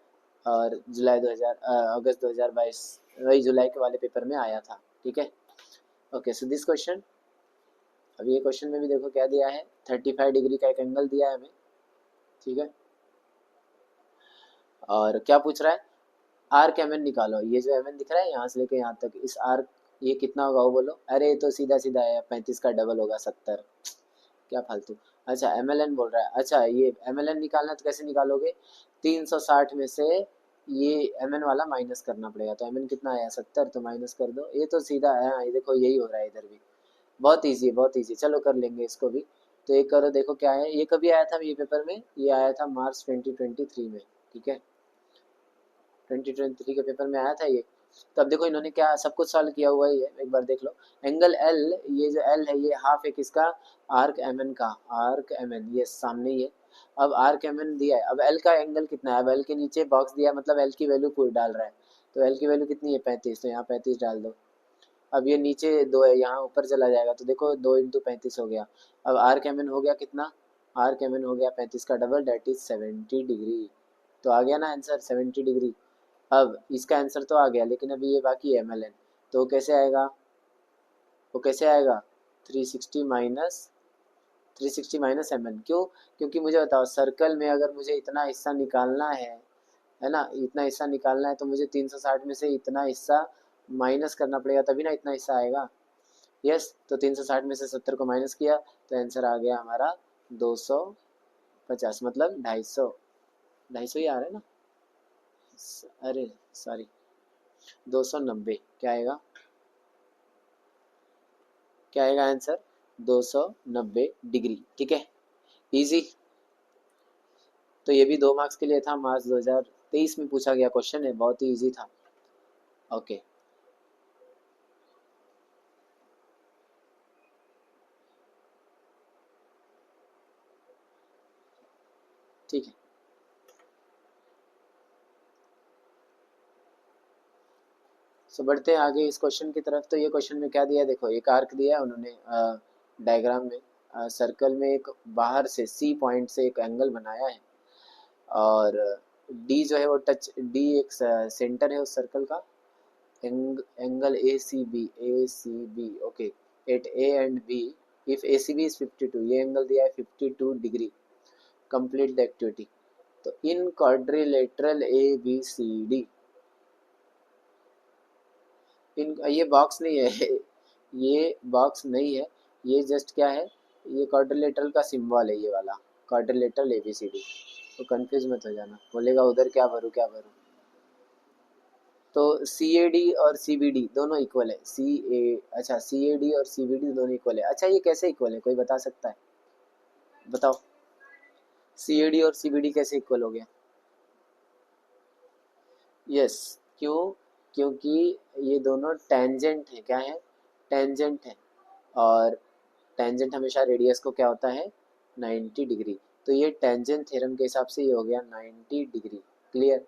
और जुलाई 2000 अगस्त 2022, वही जुलाई के वाले पेपर में आया था, ठीक है। ओके सो दिस क्वेश्चन, अब ये क्वेश्चन में भी देखो क्या दिया है, 35 डिग्री का एक एंगल दिया है हमें, ठीक है। और क्या पूछ रहा है, आर्क एम एन निकालो, ये जो एम एन दिख रहा है यहाँ से लेके यहाँ तक, इस आर्क ये कितना होगा वो बोलो, अरे ये तो सीधा सीधा है, 35 का डबल होगा 70, क्या फालतू। अच्छा एम एल एन बोल रहा है, अच्छा ये एम एल एन निकालना है तो कैसे निकालोगे, 360 में से ये एम एन वाला माइनस करना पड़ेगा, तो एम एन कितना आया 70, तो माइनस कर दो, ये तो सीधा है, ये देखो यही हो रहा है इधर भी, बहुत ईजी है बहुत ईजी, चलो कर लेंगे इसको भी। तो ये करो, देखो क्या है, ये कभी आया था ये पेपर में, ये आया था मार्च 2023 में, ठीक है, 2023 के पेपर में आया था ये। तो अब देखो इन्होंने क्या सब कुछ सॉल्व किया हुआ ही है, एक बार देख लो। एंगल एल, ये जो एल है ये हाफ है किसका, आर्क एम एन का, आर्क एम एन ये सामने ही है। अब आर्क एम एन दिया है, अब एल का एंगल कितना है, अब एल के नीचे बॉक्स दिया है, मतलब एल की वैल्यू पूरी डाल रहा है, तो एल की वैल्यू कितनी है 35, तो यहाँ 35 डाल दो। अब ये नीचे 2 है, यहाँ ऊपर चला जाएगा, तो देखो 2 इंटू 35 हो गया। अब आर्क एम एन हो गया कितना, आर्क एम एन हो गया 35 का डबल, डेट इज 70 डिग्री। तो आ गया ना आंसर 70 डिग्री। अब इसका आंसर तो आ गया, लेकिन अभी ये बाकी है एम एल एन, तो वो कैसे आएगा, वो कैसे आएगा, 360 माइनस एम एन, क्यों, क्योंकि मुझे बताओ सर्कल में अगर मुझे इतना हिस्सा निकालना है ना, इतना हिस्सा निकालना है, तो मुझे 360 में से इतना हिस्सा माइनस करना पड़ेगा, तभी ना इतना हिस्सा आएगा। यस, तो 360 में से 70 को माइनस किया, तो आंसर आ गया हमारा 250, मतलब 250, 250 ही आ रहा है ना, अरे सॉरी 290, क्या आएगा, क्या आएगा आंसर, 290 डिग्री, ठीक है, इजी। तो ये भी 2 मार्क्स के लिए था, मार्च 2023 में पूछा गया क्वेश्चन है, बहुत ही इजी था। ओके ठीक है, सो बढ़ते हैं आगे इस क्वेश्चन की तरफ। तो ये क्वेश्चन में क्या दिया है, देखो एक आर्क दिया है उन्होंने डायग्राम में, सर्कल में एक बाहर से सी पॉइंट से एक एंगल बनाया है, और डी जो है वो टच, डी एक सेंटर है उस सर्कल का, angle A C B okay, at A and B, if A C B is 52, ये एंगल दिया है 52 डिग्री, कंप्लीट द एक्टिविटी। तो in quadrilateral A B C D, in ये बॉक्स नहीं है ये बॉक्स नहीं है, ये जस्ट क्या है, ये क्वाड्रिलेटरल का सिंबल है, ये वाला quadrilateral A B C D. तो कंफ्यूज मत हो जाना, बोलेगा उधर क्या भरूं क्या भरूं। तो सी ए डी और सी बी डी दोनों इक्वल है, अच्छा सी ए डी और सी बी डी दोनों इक्वल है। अच्छा ये कैसे इक्वल है, कोई बता सकता है, बताओ सी ए डी और सी बी डी कैसे इक्वल हो गया? यस, क्यों? क्योंकि ये दोनों टेंजेंट है, क्या है, टेंजेंट है, और टेंजेंट हमेशा रेडियस को क्या होता है, 90 डिग्री। तो ये टेंजेंट थ्योरम के हिसाब से ये हो गया 90 डिग्री। क्लियर?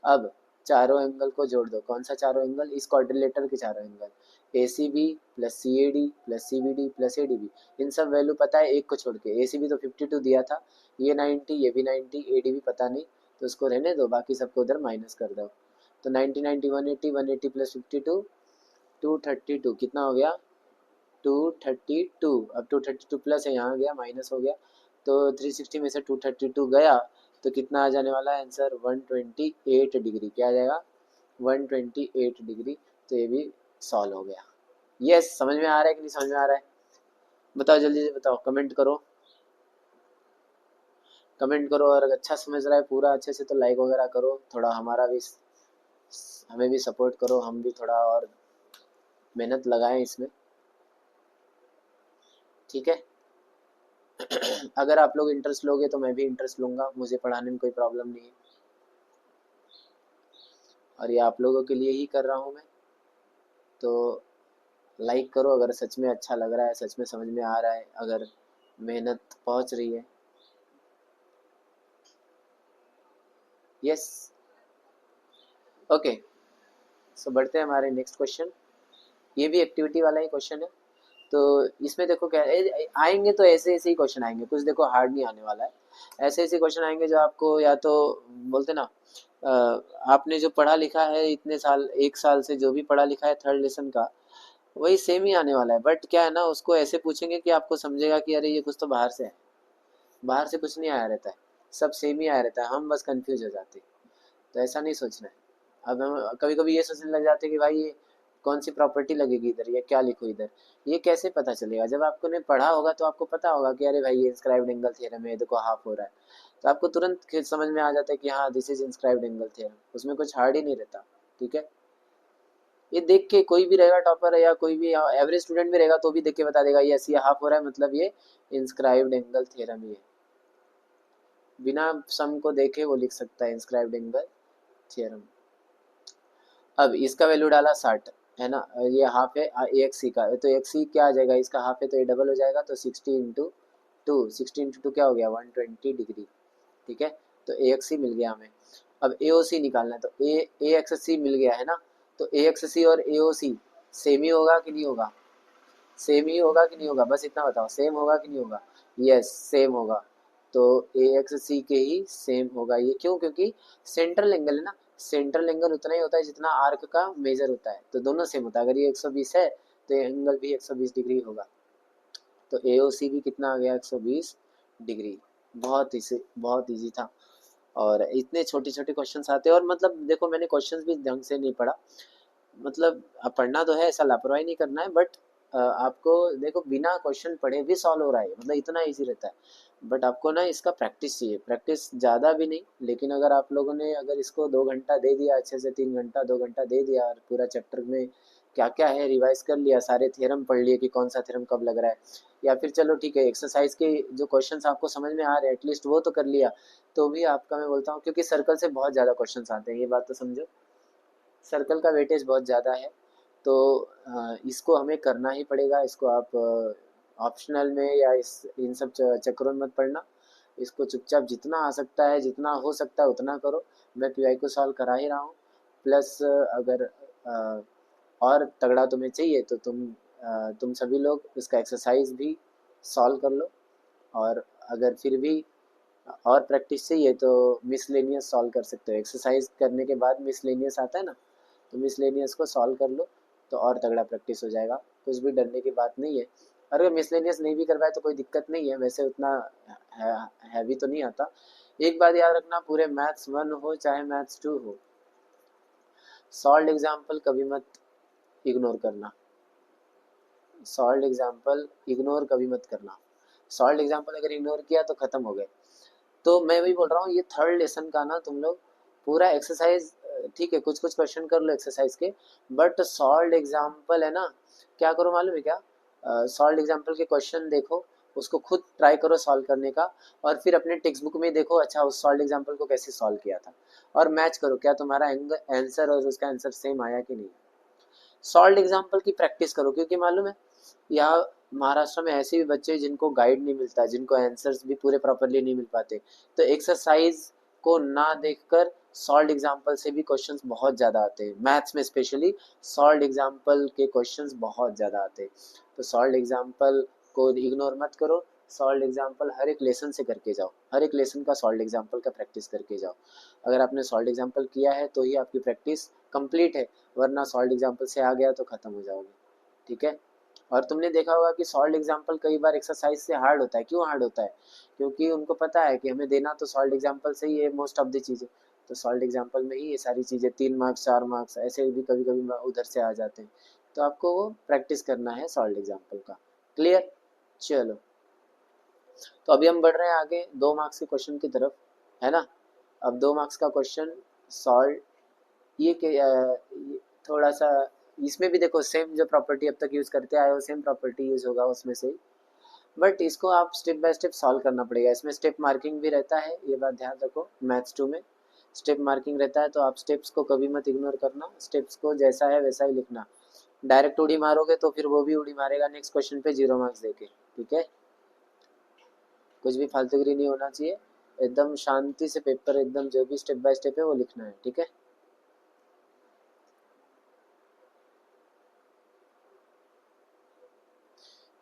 अब चारों एंगल को जोड़ दो, कौन सा चारों एंगल, इस क्वाड्रिलेटरल के चारों angle, A C B plus C A D plus C B D plus A D B, इन सब वैल्यू पता है एक को छोड़ के, ए सी बी तो 52 दिया था, ये 90, ये भी 90, ए डी भी पता नहीं, तो उसको रहने दो, बाकी सबको उधर माइनस कर दो। तो 90 90 180, 180 प्लस 52 232, कितना हो गया 232। अब 232 प्लस है, यहाँ गया माइनस हो गया, तो 360 में से 232 गया, तो कितना आ जाने वाला है आंसर, 128 डिग्री। क्या आ जाएगा, 128 डिग्री। तो ये भी सॉल्व हो गया। यस, समझ में आ रहा है कि नहीं समझ में आ रहा है, बताओ जल्दी से बताओ, कमेंट करो, कमेंट करो, और अगर अच्छा समझ रहा है पूरा अच्छे से तो लाइक वगैरह करो, थोड़ा हमारा भी, हमें भी सपोर्ट करो, हम भी थोड़ा और मेहनत लगाएं इसमें, ठीक है। अगर आप लोग इंटरेस्ट लोगे तो मैं भी इंटरेस्ट लूँगा, मुझे पढ़ाने में कोई प्रॉब्लम नहीं है, और ये आप लोगों के लिए ही कर रहा हूँ मैं। तो लाइक करो अगर सच में अच्छा लग रहा है, सच में समझ में आ रहा है, अगर मेहनत पहुँच रही है। यस, ओके, सो बढ़ते हैं हमारे नेक्स्ट क्वेश्चन। ये भी एक्टिविटी वाला ही क्वेश्चन है। तो इसमें देखो क्या आएंगे, तो ऐसे ऐसे ही क्वेश्चन आएंगे, कुछ देखो हार्ड नहीं आने वाला है, ऐसे ऐसे क्वेश्चन आएंगे जो आपको, या तो बोलते ना, आपने जो पढ़ा लिखा है इतने साल, एक साल से जो भी पढ़ा लिखा है थर्ड लेसन का, वही सेम ही आने वाला है, बट क्या है ना, उसको ऐसे पूछेंगे कि आपको समझेगा कि अरे ये कुछ तो बाहर से है, बाहर से कुछ नहीं आया रहता है, सब सेम ही आया रहता है, हम बस कंफ्यूज हो जाते हैं। तो ऐसा नहीं सोचना है। अब हम कभी कभी ये सोचने लग जाते हैं कि भाई ये कौन सी प्रॉपर्टी लगेगी इधर, या क्या लिखो इधर, ये कैसे पता चलेगा, जब आपको ने पढ़ा होगा तो आपको पता होगा कि अरे भाई ये इंस्क्राइब्ड एंगल थ्योरम है, देखो हाफ हो रहा है, तो आपको तुरंत समझ में आ जाता है कि हाँ this is inscribed angle theorem, उसमें कुछ हार्ड ही नहीं रहता, ठीक है। ये देख के कोई भी रहेगा टॉपर या कोई भी एवरेज स्टूडेंट भी रहेगा तो भी देख के बता देगा यस ये हाफ हो रहा है, मतलब ये इंस्क्राइब्ड एंगल थ्योरम ही है, बिना सम को देखे वो लिख सकता है इंस्क्राइब्ड एंगल थ्योरम। अब इसका वैल्यू डाला 60 है ना, ये हाफ है ए एक्स सी का, तो एक्स सी क्या आ जाएगा, इसका हाफ है तो ये डबल हो जाएगा, तो 60 इंटू 2, 60 इंटू 2 क्या हो गया 120 डिग्री, ठीक है। तो ए एक्स सी मिल गया हमें। अब ए ओ सी निकालना है, तो ए एक्स सी मिल गया है ना, तो ए एक्स सी और ए ओ सी सेम ही होगा कि नहीं होगा, सेम ही होगा कि नहीं होगा, बस इतना बताओ, सेम होगा कि नहीं होगा, यस सेम होगा। तो ए एक्स सी के ही सेम होगा ये, क्यों, क्योंकि सेंट्रल एंगल है ना, सेंट्रल एंगल उतना ही होता है जितना आर्क का मेजर होता है, तो दोनों सेम होता है, अगर ये 120 है तो ये एंगल भी 120 डिग्री होगा, तो ए ओ सी भी कितना आ गया 120 डिग्री। बहुत इजी था, और इतने छोटे छोटे क्वेश्चंस आते हैं, और मतलब देखो मैंने क्वेश्चंस भी ढंग से नहीं पढ़ा, मतलब पढ़ना तो है, ऐसा लापरवाही नहीं करना है, बट आपको देखो बिना क्वेश्चन पढ़े भी सॉल्व हो रहा है, मतलब इतना इजी रहता है, बट आपको ना इसका प्रैक्टिस चाहिए, प्रैक्टिस ज़्यादा भी नहीं, लेकिन अगर आप लोगों ने अगर इसको 2 घंटा दे दिया अच्छे से, 3 घंटा 2 घंटा दे दिया और पूरा चैप्टर में क्या क्या है रिवाइज कर लिया, सारे थ्योरम पढ़ लिए कि कौन सा थ्योरम कब लग रहा है, या फिर चलो ठीक है एक्सरसाइज के जो क्वेश्चंस आपको समझ में आ रहे हैं एटलीस्ट वो तो कर लिया, तो भी आपका मैं बोलता हूँ, क्योंकि सर्कल से बहुत ज़्यादा क्वेश्चंस आते हैं, ये बात तो समझो, सर्कल का वेटेज बहुत ज़्यादा है। तो इसको हमें करना ही पड़ेगा, इसको आप ऑप्शनल में या इस इन सब चक्करों में मत पड़ना, इसको चुपचाप जितना आ सकता है जितना हो सकता है उतना करो। मैं पीवाई को सॉल्व करा ही रहा हूँ, प्लस अगर और तगड़ा तुम्हें चाहिए तो तुम सभी लोग इसका एक्सरसाइज भी सॉल्व कर लो, और अगर फिर भी और प्रैक्टिस चाहिए तो मिसलेनियस सॉल्व कर सकते हो, एक्सरसाइज करने के बाद मिसलेनियस आता है ना, तो मिसलेनियस को सॉल्व कर लो तो और तगड़ा प्रैक्टिस हो जाएगा, कुछ भी डरने की बात नहीं है। और अगर मिसलेनियस नहीं भी करवाए तो कोई दिक्कत नहीं है, वैसे उतना हैवी तो नहीं आता। एक बात याद रखना, पूरे मैथ्स 1 हो चाहे मैथ्स 2 हो, सॉल्व एग्जाम्पल कभी मत इग्नोर करना, सॉल्व एग्जाम्पल इग्नोर कभी मत करना, सॉल्व एग्जाम्पल अगर इग्नोर किया तो खत्म हो गए। तो मैं वही बोल रहा हूँ, ये थर्ड लेसन का ना तुम लोग पूरा एक्सरसाइज, ठीक है कुछ कुछ क्वेश्चन कर लो एक्सरसाइज के, बट सॉल्व एग्जाम्पल है ना, क्या करो मालूम है क्या, सॉल्व एग्जाम्पल के क्वेश्चन देखो, उसको खुद ट्राई करो सॉल्व करने का, और फिर अपने टेक्स्ट बुक में देखो अच्छा उस सॉल्व एग्जाम्पल को कैसे सॉल्व किया था, और मैच करो क्या तुम्हारा आंसर और उसका आंसर सेम आया कि नहीं। सॉल्व एग्जाम्पल की प्रैक्टिस करो, क्योंकि मालूम है यहाँ महाराष्ट्र में ऐसे भी बच्चे जिनको गाइड नहीं मिलता, जिनको आंसर्स भी पूरे प्रॉपरली नहीं मिल पाते, तो एक्सरसाइज को ना देखकर सॉल्व एग्जाम्पल से भी क्वेश्चंस बहुत ज़्यादा आते हैं, मैथ्स में स्पेशली सॉल्व एग्जाम्पल के क्वेश्चंस बहुत ज़्यादा आते हैं। तो सॉल्व एग्जाम्पल को इग्नोर मत करो, सॉल्व एग्जाम्पल हर एक लेसन से करके जाओ, हर एक लेसन का सॉल्व एग्जाम्पल का प्रैक्टिस करके जाओ। अगर आपने सॉल्व एग्जाम्पल किया है तो ही आपकी प्रैक्टिस कंप्लीट है, वरना सॉल्व एग्जाम्पल से आ गया तो खत्म हो जाओगे, ठीक है। और तुमने देखा होगा कि सॉल्व एग्जाम्पल कई बार एक्सरसाइज से हार्ड होता है, क्यों हार्ड होता है, क्योंकि उनको पता है कि हमें देना तो सॉल्व एग्जाम्पल से ही है मोस्ट ऑफ द चीज़ें, तो सॉल्व एग्जाम्पल में ही ये सारी चीज़ें 3 मार्क्स 4 मार्क्स ऐसे भी कभी कभी उधर से आ जाते हैं, तो आपको वो प्रैक्टिस करना है सॉल्व एग्जाम्पल का। क्लियर, चलो तो अभी हम बढ़ रहे हैं आगे 2 मार्क्स के क्वेश्चन की तरफ, है ना। अब 2 मार्क्स का क्वेश्चन सॉल्व, ये थोड़ा सा, इसमें भी देखो सेम जो प्रॉपर्टी अब तक यूज करते आए हो सेम प्रॉपर्टी यूज होगा उसमें से, बट इसको आप स्टेप बाय स्टेप सॉल्व करना पड़ेगा, इसमें स्टेप मार्किंग भी रहता है, ये बात ध्यान रखो, मैथ्स 2 में स्टेप मार्किंग रहता है, तो आप स्टेप्स को कभी मत इग्नोर करना, स्टेप्स को जैसा है वैसा ही लिखना, डायरेक्ट उड़ी मारोगे तो फिर वो भी उड़ी मारेगा नेक्स्ट क्वेश्चन पे 0 मार्क्स देके, ठीक है। कुछ भी फालतूगिरी नहीं होना चाहिए, एकदम शांति से पेपर, एकदम जो भी स्टेप बाय स्टेप है वो लिखना है, ठीक है।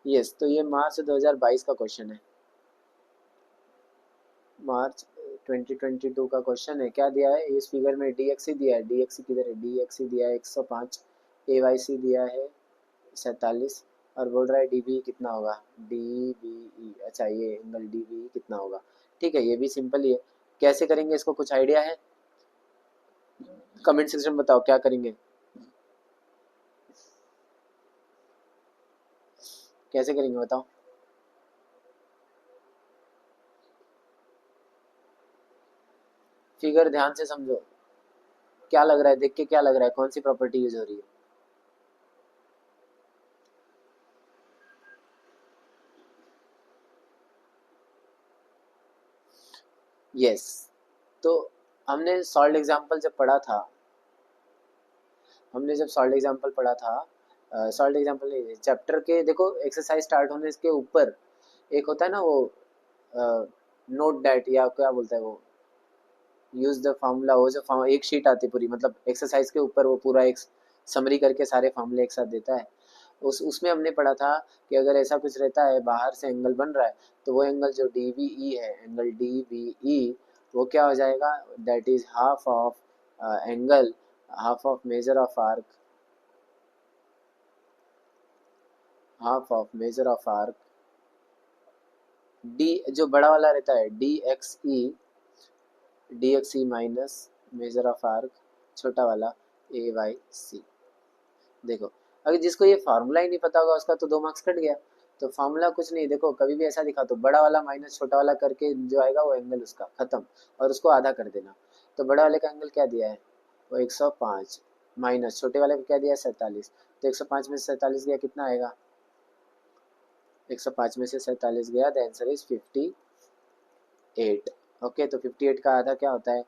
यस, तो ये मार्च 2022 का क्वेश्चन है, मार्च 2022 का क्वेश्चन है। क्या दिया है इस फिगर में, डीएक्सी दिया है, डीएक्सी किधर है, डीएक्सी दिया है 105, एवाईसी दिया है 47, और बोल रहा है डीबी कितना होगा, डीबीई, अच्छा ये एंगल डीबीई कितना होगा, ठीक है, ये भी सिंपल ही है। कैसे करेंगे इसको, कुछ आइडिया है, कमेंट सेक्शन में बताओ क्या करेंगे, कैसे करेंगे बताओ। फिगर ध्यान से समझो, क्या लग रहा है देख के, क्या लग रहा है कौन सी प्रॉपर्टी यूज हो रही है। यस, तो हमने सॉल्व एग्जांपल जब पढ़ा था, हमने जब सॉल्व एग्जांपल पढ़ा था, सॉल्व एग्जांपल नहीं चैप्टर के, देखो एक्सरसाइज स्टार्ट होने के ऊपर एक होता है ना वो, नोट डैट या क्या बोलता है वो, यूज द फार्मूला, वो जो एक शीट आती है पूरी, मतलब एक्सरसाइज के ऊपर वो पूरा एक समरी करके सारे फार्मूले एक साथ देता है, उसमें हमने पढ़ा था कि अगर ऐसा कुछ रहता है बाहर से एंगल बन रहा है, तो वो एंगल जो डी वी ई है, एंगल डी वी ई, वो क्या हो जाएगा, that is half of angle, half of measure of arc, half of measure of arc D, जो बड़ा वाला रहता है D x E minus measure of arc, छोटा वाला ए वाई सी। देखो अगर जिसको ये फार्मूला ही नहीं पता होगा उसका तो 2 मार्क्स कट गया, तो फार्मूला कुछ नहीं, देखो कभी भी ऐसा दिखा तो बड़ा वाला माइनस छोटा वाला करके जो आएगा वो एंगल उसका खत्म, और उसको आधा कर देना, तो बड़ा वाले का एंगल क्या दिया है, वो 105, माइनस छोटे वाले का क्या दिया है 47, तो 105 में से 47 गया, कितना आएगा? 105 में से 47 गया, द आंसर इज 58। ओके, तो 58 का आधा क्या होता है?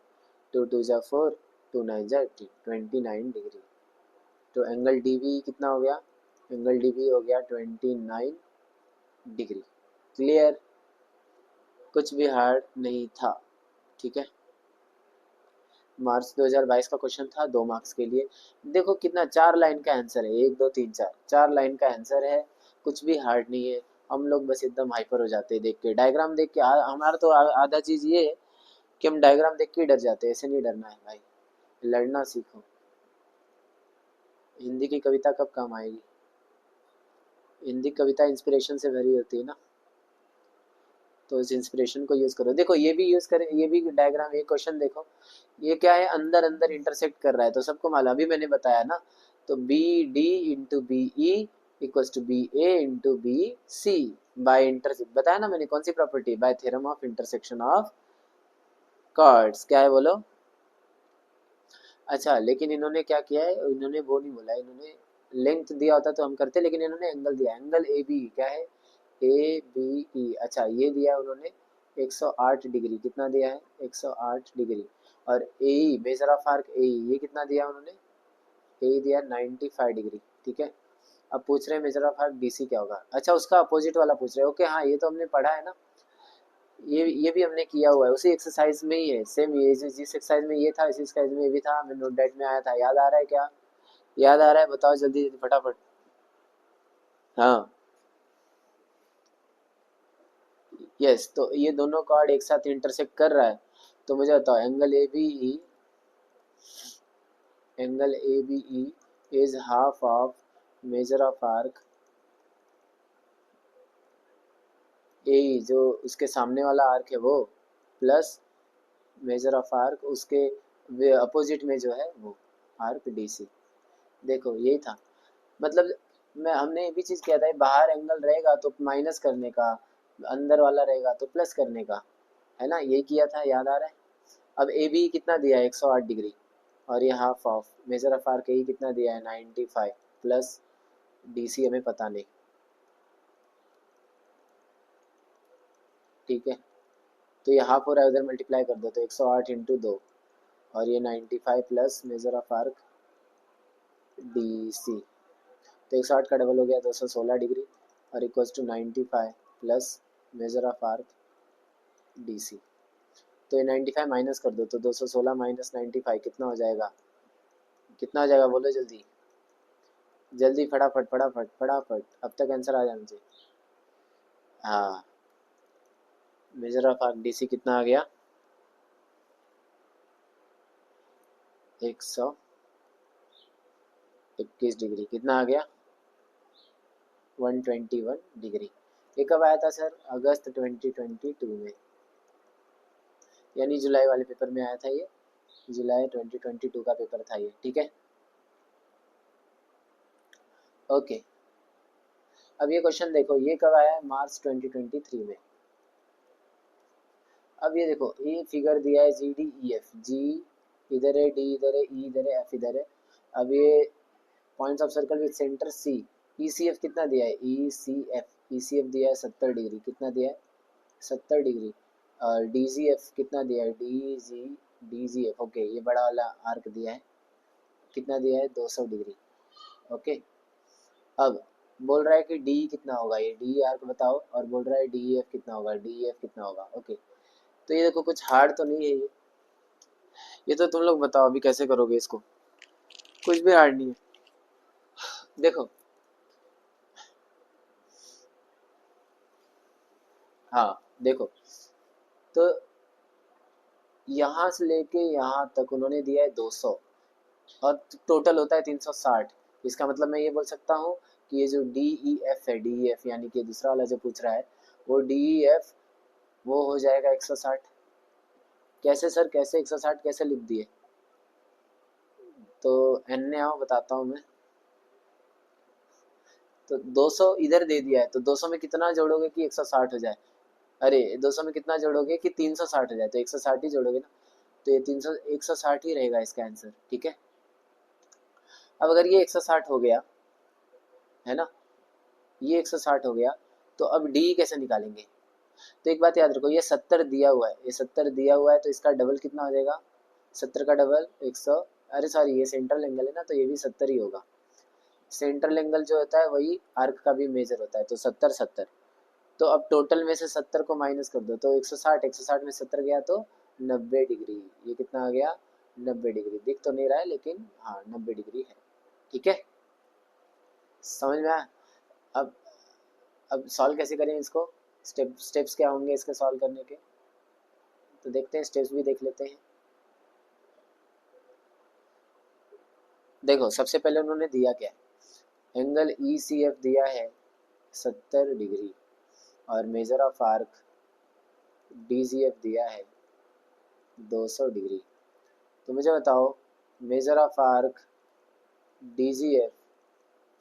2 2 जा 4, 2 9 जा 18, 29 डिग्री। तो एंगल डीवी कितना हो गया? एंगल डीवी हो गया 29 डिग्री। क्लियर? कुछ भी हार्ड नहीं था, ठीक है। मार्च 2022 का क्वेश्चन था, 2 मार्क्स के लिए। देखो कितना, 4 लाइन का आंसर है, 1 2 3 4, 4 लाइन का आंसर है, कुछ भी हार्ड नहीं है। हम लोग बस एकदम हाइपर हो जाते हैं देख के, डायग्राम देख के। हमारा तो आधा चीज ये है कि हम डायग्राम देख के ही डर जाते हैं, ऐसे नहीं डरना है भाई, लड़ना सीखो। हिंदी की कविता कब काम आएगी? हिंदी कविता इंस्पिरेशन से भरी होती है ना, तो इस इंस्पिरेशन को यूज करो। देखो ये भी यूज करें, ये भी डायग्राम, ये क्वेश्चन देखो, ये क्या है? अंदर अंदर इंटरसेक्ट कर रहा है, तो सबको मालूम, अभी मैंने बताया ना। तो B D into B E equals to B A into B C by intersect, बताया ना मैंने, कौन सी property? By theorem of intersection of chords. क्या है बोलो? अच्छा, लेकिन इन्होंने क्या किया है, इन्होंने वो नहीं बोला, इन्होंने लेंथ दिया होता तो हम करते, लेकिन इन्होंने एंगल दिया, एंगल ए बी क्या है? A B E. अच्छा, ये दिया उन्होंने 108 डिग्री, कितना दिया है? 108 डिग्री। और ए ई, मेजर ऑफ आर्क ए ई, ये कितना दिया उन्होंने? ए दिया 95 डिग्री, ठीक है। अब पूछ रहे हैं मेजर ऑफ आर्क डीसी क्या होगा। अच्छा, उसका अपोजिट वाला पूछ रहे हैं। ओके, हाँ, ये तो हमने पढ़ा है ना, ये भी हमने किया हुआ है, उसी एक्सरसाइज में ही है सेम। ये जिस एक्सरसाइज में ये था, इसी एक्सरसाइज में ये भी था, हमें नोट डेट में आया था। याद आ रहा है क्या? याद आ रहा है? बताओ जल्दी जल्दी फटाफट। हाँ, यस, तो ये दोनों कॉर्ड एक साथ इंटरसेक्ट कर रहा है, तो मुझे बताओ angle A B E is half of measure of arc A, जो उसके सामने वाला आर्क है वो, प्लस मेजर ऑफ आर्क उसके अपोजिट में जो है वो आर्क डी सी। देखो यही था, मतलब मैं, हमने ये भी चीज़ किया था, बाहर एंगल रहेगा तो माइनस करने का, अंदर वाला रहेगा तो प्लस करने का, है ना, यही किया था, याद आ रहा है? अब ए बी कितना दिया है? 108 डिग्री, और ये half of measure of arc ए कितना दिया है? 95, प्लस डी सी हमें पता नहीं, ठीक है। तो ये हाफ हो रहा है, उधर मल्टीप्लाई कर दो, तो 108 इंटू 2, और ये 95 plus measure of arc D C, तो 108 का डबल हो गया 216 डिग्री, और equals to 95 plus measure of arc D C. तो ये 95 माइनस कर दो, तो 216 माइनस 95 कितना हो जाएगा? कितना हो जाएगा बोलो जल्दी जल्दी, फटाफट फटाफट फटाफट, अब तक आंसर आ जाना चाहिए। हाँ, measure of arc D C कितना आ गया? 121 डिग्री, कितना आ गया? 121 डिग्री। ये कब आया था सर? अगस्त 2022 में, यानी जुलाई वाले पेपर में आया था ये, जुलाई 2022 का पेपर था ये, ठीक है। ओके, अब ये क्वेश्चन देखो, ये कब आया है? मार्च 2023 में। अब ये देखो, ये फिगर दिया है जी डी ई एफ, जी इधर है, डी इधर है, ई इधर है, एफ इधर है। अब ये points of circle with centre C, E C F कितना दिया है? ई सी एफ, ई सी एफ दिया है 70 डिग्री, कितना दिया है? 70 डिग्री। और डी जी एफ कितना दिया है? डी जी एफ, ओके, ये बड़ा वाला आर्क दिया है, कितना दिया है? 200 डिग्री। ओके, अब बोल रहा है कि डी कितना होगा, ये डी आर्क बताओ, और बोल रहा है डी एफ कितना होगा, डी एफ कितना होगा। ओके, तो ये देखो कुछ हार्ड तो नहीं है ये तो तुम लोग बताओ अभी कैसे करोगे इसको, कुछ भी हार्ड नहीं है। देखो, हाँ देखो, तो यहाँ से लेके यहाँ तक उन्होंने दिया है 200, और टोटल होता है 360। इसका मतलब मैं ये बोल सकता हूँ कि ये जो डी ई एफ है, डी ई एफ यानी कि दूसरा वाला जो पूछ रहा है, वो डी ई एफ वो हो जाएगा 160। कैसे सर, कैसे 160 कैसे लिख दिए? तो एन आओ बताता हूँ मैं। तो 200 इधर दे दिया है, तो 200 में कितना जोड़ोगे कि 160 हो जाए? अरे 200 में कितना जोड़ोगे कि 360 हो जाए? तो 160 ही जोड़ोगे ना, तो ये 300 160 ही रहेगा इसका आंसर, ठीक है। अब अगर ये 160 हो गया, है ना, ये 160 हो गया। तो अब डी कैसे निकालेंगे? तो एक बात याद रखो, ये 70 दिया हुआ है, ये 70 दिया हुआ है, तो इसका डबल कितना हो जाएगा? 70 का डबल 100, अरे सॉरी ये सेंट्रल एंगल है ना, तो ये भी 70 ही होगा। सेंट्रल एंगल जो होता है वही आर्क का भी मेजर होता है, तो 70 70। तो अब टोटल में से 70 को माइनस कर दो, तो 160, 160 में 70 गया तो 90 डिग्री। ये कितना आ गया? 90 डिग्री। दिख तो नहीं रहा है लेकिन हाँ 90 डिग्री है। ठीक है, समझ में आया? अब अब सॉल्व कैसे करें इसको? स्टेप्स क्या होंगे इसके सॉल्व करने के, तो देखते हैं, स्टेप्स भी देख लेते हैं। देखो सबसे पहले उन्होंने दिया क्या है, एंगल ई सी एफ दिया है 70 डिग्री, और measure of arc D C F दिया है 200 डिग्री। तो मुझे बताओ, measure of arc D G F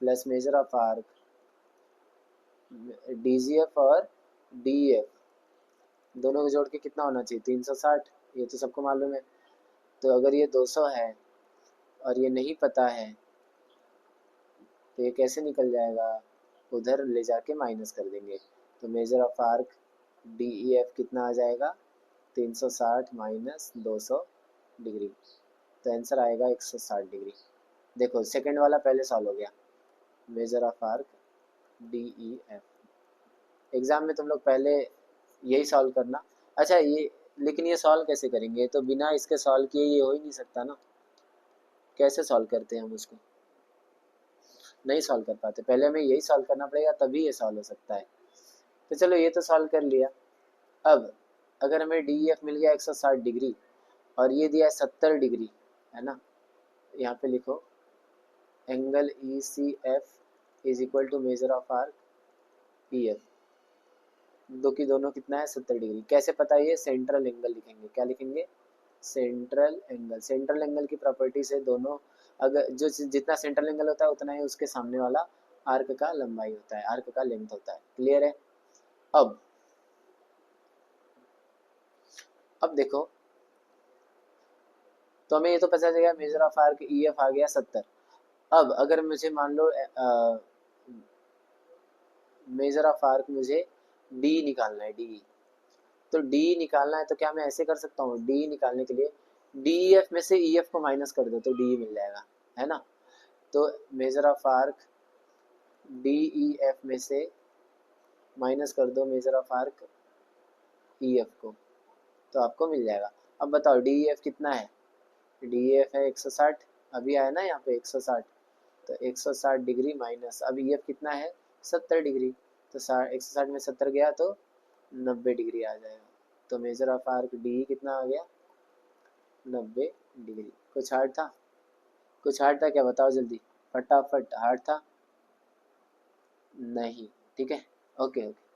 plus measure of arc D G F और डी एफ दोनों को जोड़ के कितना होना चाहिए? 360। ये तो सबको मालूम है। तो अगर ये 200 है और ये नहीं पता है, तो ये कैसे निकल जाएगा? उधर ले जाके माइनस कर देंगे। तो measure of arc D E F कितना आ जाएगा? 360 माइनस 200 डिग्री, तो आंसर आएगा 160 डिग्री। देखो सेकंड वाला पहले सॉल्व हो गया, measure of arc D E F. Exam में तुम लोग पहले यही सॉल्व करना। अच्छा ये, लेकिन ये सॉल्व कैसे करेंगे? तो बिना इसके सॉल्व किए ये हो ही नहीं सकता ना। कैसे सॉल्व करते हैं हम उसको? नहीं सॉल्व कर पाते, पहले हमें यही सॉल्व करना पड़ेगा, तभी ये सॉल्व हो सकता है। तो चलो ये तो सॉल्व कर लिया। अब अगर हमें डी एफ मिल गया 160 डिग्री और ये दिया है 70 डिग्री, है ना, यहाँ पे लिखो angle E C F is equal to measure of arc E F, दो की दोनों कितना है? 70 डिग्री। कैसे पता? ये सेंट्रल एंगल लिखेंगे। क्या लिखेंगे? Central angle. सेंट्रल एंगल की प्रॉपर्टी से दोनों, अगर जो जितना सेंट्रल एंगल होता है उतना ही उसके सामने वाला आर्क का लंबाई होता है, आर्क का लेंथ होता है। क्लियर है? अब देखो, तो हमें ये तो पता चल गया measure of arc E F आ गया 70। अब अगर मुझे मान लो मेजर ऑफ आर्क मुझे डी निकालना है, डी। तो डी निकालना है तो क्या मैं ऐसे कर सकता हूँ? डी निकालने के लिए डी एफ में से ई एफ को माइनस कर दो तो डी मिल जाएगा, है ना। तो measure of arc D E F में से माइनस कर दो major of arc E F को, तो आपको मिल जाएगा। अब बताओ डी एफ कितना है? डी एफ है 160, अभी आया ना यहाँ पे 160, तो 160 डिग्री माइनस, अब ई एफ कितना है? 70 डिग्री। तो 160 में 70 गया तो 90 डिग्री आ जाएगा। तो मेजर ऑफ आर्क डी कितना आ गया? 90 डिग्री। कुछ हार्ड था? कुछ हार्ड था क्या? बताओ जल्दी, फटाफट। हार्ड था? नहीं। ठीक है, ओके ओके।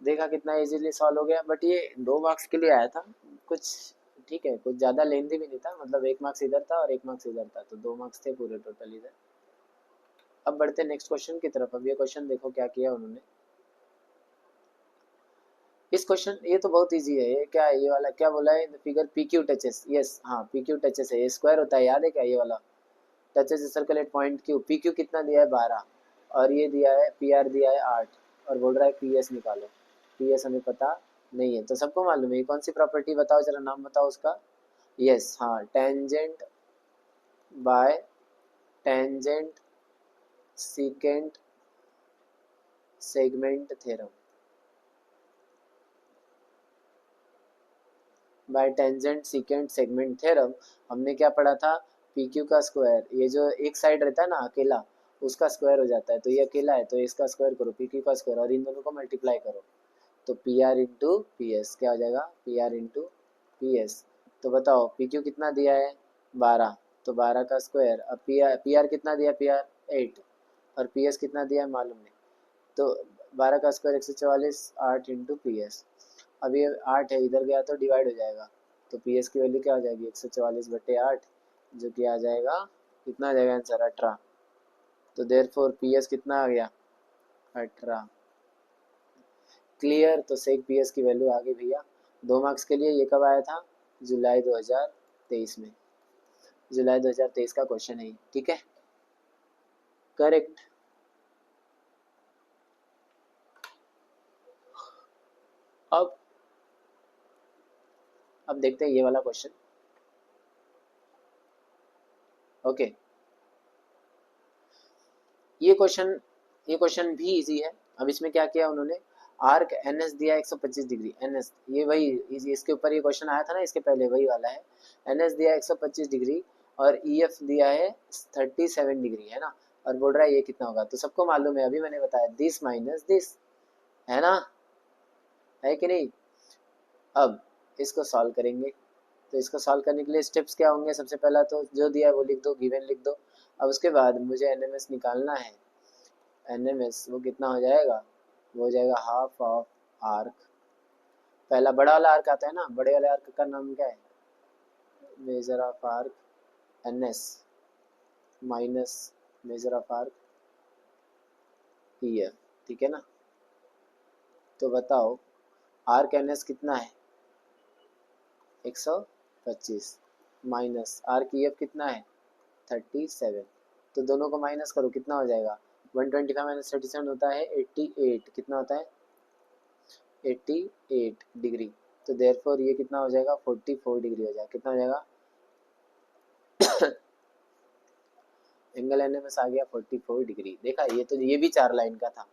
देखा कितना इजीली सॉल्व हो गया। बट ये 2 मार्क्स के लिए आया था कुछ, ठीक है, कुछ ज़्यादा लेंथी भी नहीं था, मतलब 1 मार्क्स इधर था और 1 मार्क्स इधर था, तो 2 मार्क्स थे पूरे टोटल इधर। अब बढ़ते नेक्स्ट क्वेश्चन की तरफ। अब ये क्वेश्चन देखो क्या किया उन्होंने। इस क्वेश्चन, ये तो बहुत इजी है। ये क्या है? ये वाला क्या बोला है? Figure P Q touches, yes हाँ पी क्यू टचेस है। ये स्क्वायर होता है, याद है क्या? ये वाला touches circle at point Q. P Q कितना दिया है? 12, और ये दिया है पी आर दिया है 8, और बोल रहा है पी एस निकालो। पी एस हमें पता नहीं है, तो सबको मालूम है। ये कौन सी प्रॉपर्टी बताओ जरा, नाम बताओ उसका। यस हाँ, tangent bye tangent secant segment theorem. Bye tangent secant segment theorem हमने क्या पढ़ा था? पी क्यू का स्क्वायर, ये जो एक साइड रहता है ना अकेला, उसका स्क्वायर हो जाता है। तो ये अकेला है तो इसका स्क्वायर करो, पी क्यू का स्क्वायर, और इन दोनों को मल्टीप्लाई करो, तो P R into P S क्या हो जाएगा? P R into P S. तो बताओ पी क्यू कितना दिया है? 12, तो 12 का स्क्वायर। अब पी आर कितना दिया? पी आर 8, और पी एस कितना दिया है मालूम नहीं। तो 12 का स्क्वायर 144, 8 इंटू पी एस। अब ये 8 है, इधर गया तो डिवाइड हो जाएगा, तो पी एस की वैल्यू क्या हो जाएगी? 144/8, जो कि आ जाएगा, कितना आ जाएगा आंसर? 18। तो देयरफॉर पी एस कितना आ गया? 18। क्लियर? तो सेक पी एस की वैल्यू आ गई भैया। 2 मार्क्स के लिए। ये कब आया था? जुलाई 2023 में। जुलाई 2023 का क्वेश्चन है, ठीक है। करेक्ट। अब देखते हैं ये वाला क्वेश्चन। ओके, ये क्वेश्चन भी इजी है। अब इसमें क्या किया उन्होंने, आर्क एन एस दिया 125 डिग्री, एन एस ये वही इसके ऊपर ये क्वेश्चन आया था ना इसके पहले, वही वाला है। एन एस दिया 125 डिग्री और ई एफ दिया है 37 डिग्री, है ना। और बोल रहा है ये कितना होगा, तो सबको मालूम है, अभी मैंने बताया दिस माइनस दिस, है ना, है कि नहीं। अब इसको सॉल्व करेंगे, तो इसको सॉल्व करने के लिए स्टेप्स क्या होंगे, सबसे पहला तो जो दिया है वो लिख दो, गिवन लिख दो। अब उसके बाद मुझे एन एम एस निकालना है। एन एम एस वो कितना हो जाएगा, वो हो जाएगा हाफ ऑफ आर्क, पहला बड़ा वाला आर्क आता है ना, बड़े वाले आर्क का नाम क्या है, measure of arc N S minus measure of arc E F, ठीक है ना। तो बताओ आर्क एन एस कितना है 125 माइनस आर्क ई एफ कितना है 37, तो दोनों को माइनस करो कितना हो जाएगा, 125 माइनस 37 होता है 88, कितना होता है 88 डिग्री। तो देयरफॉर ये कितना हो जाएगा 44 डिग्री हो जाएगा, कितना हो जाएगा एंगल एन एम एस आ गया 44 डिग्री। देखा, ये तो ये भी 4 लाइन का था।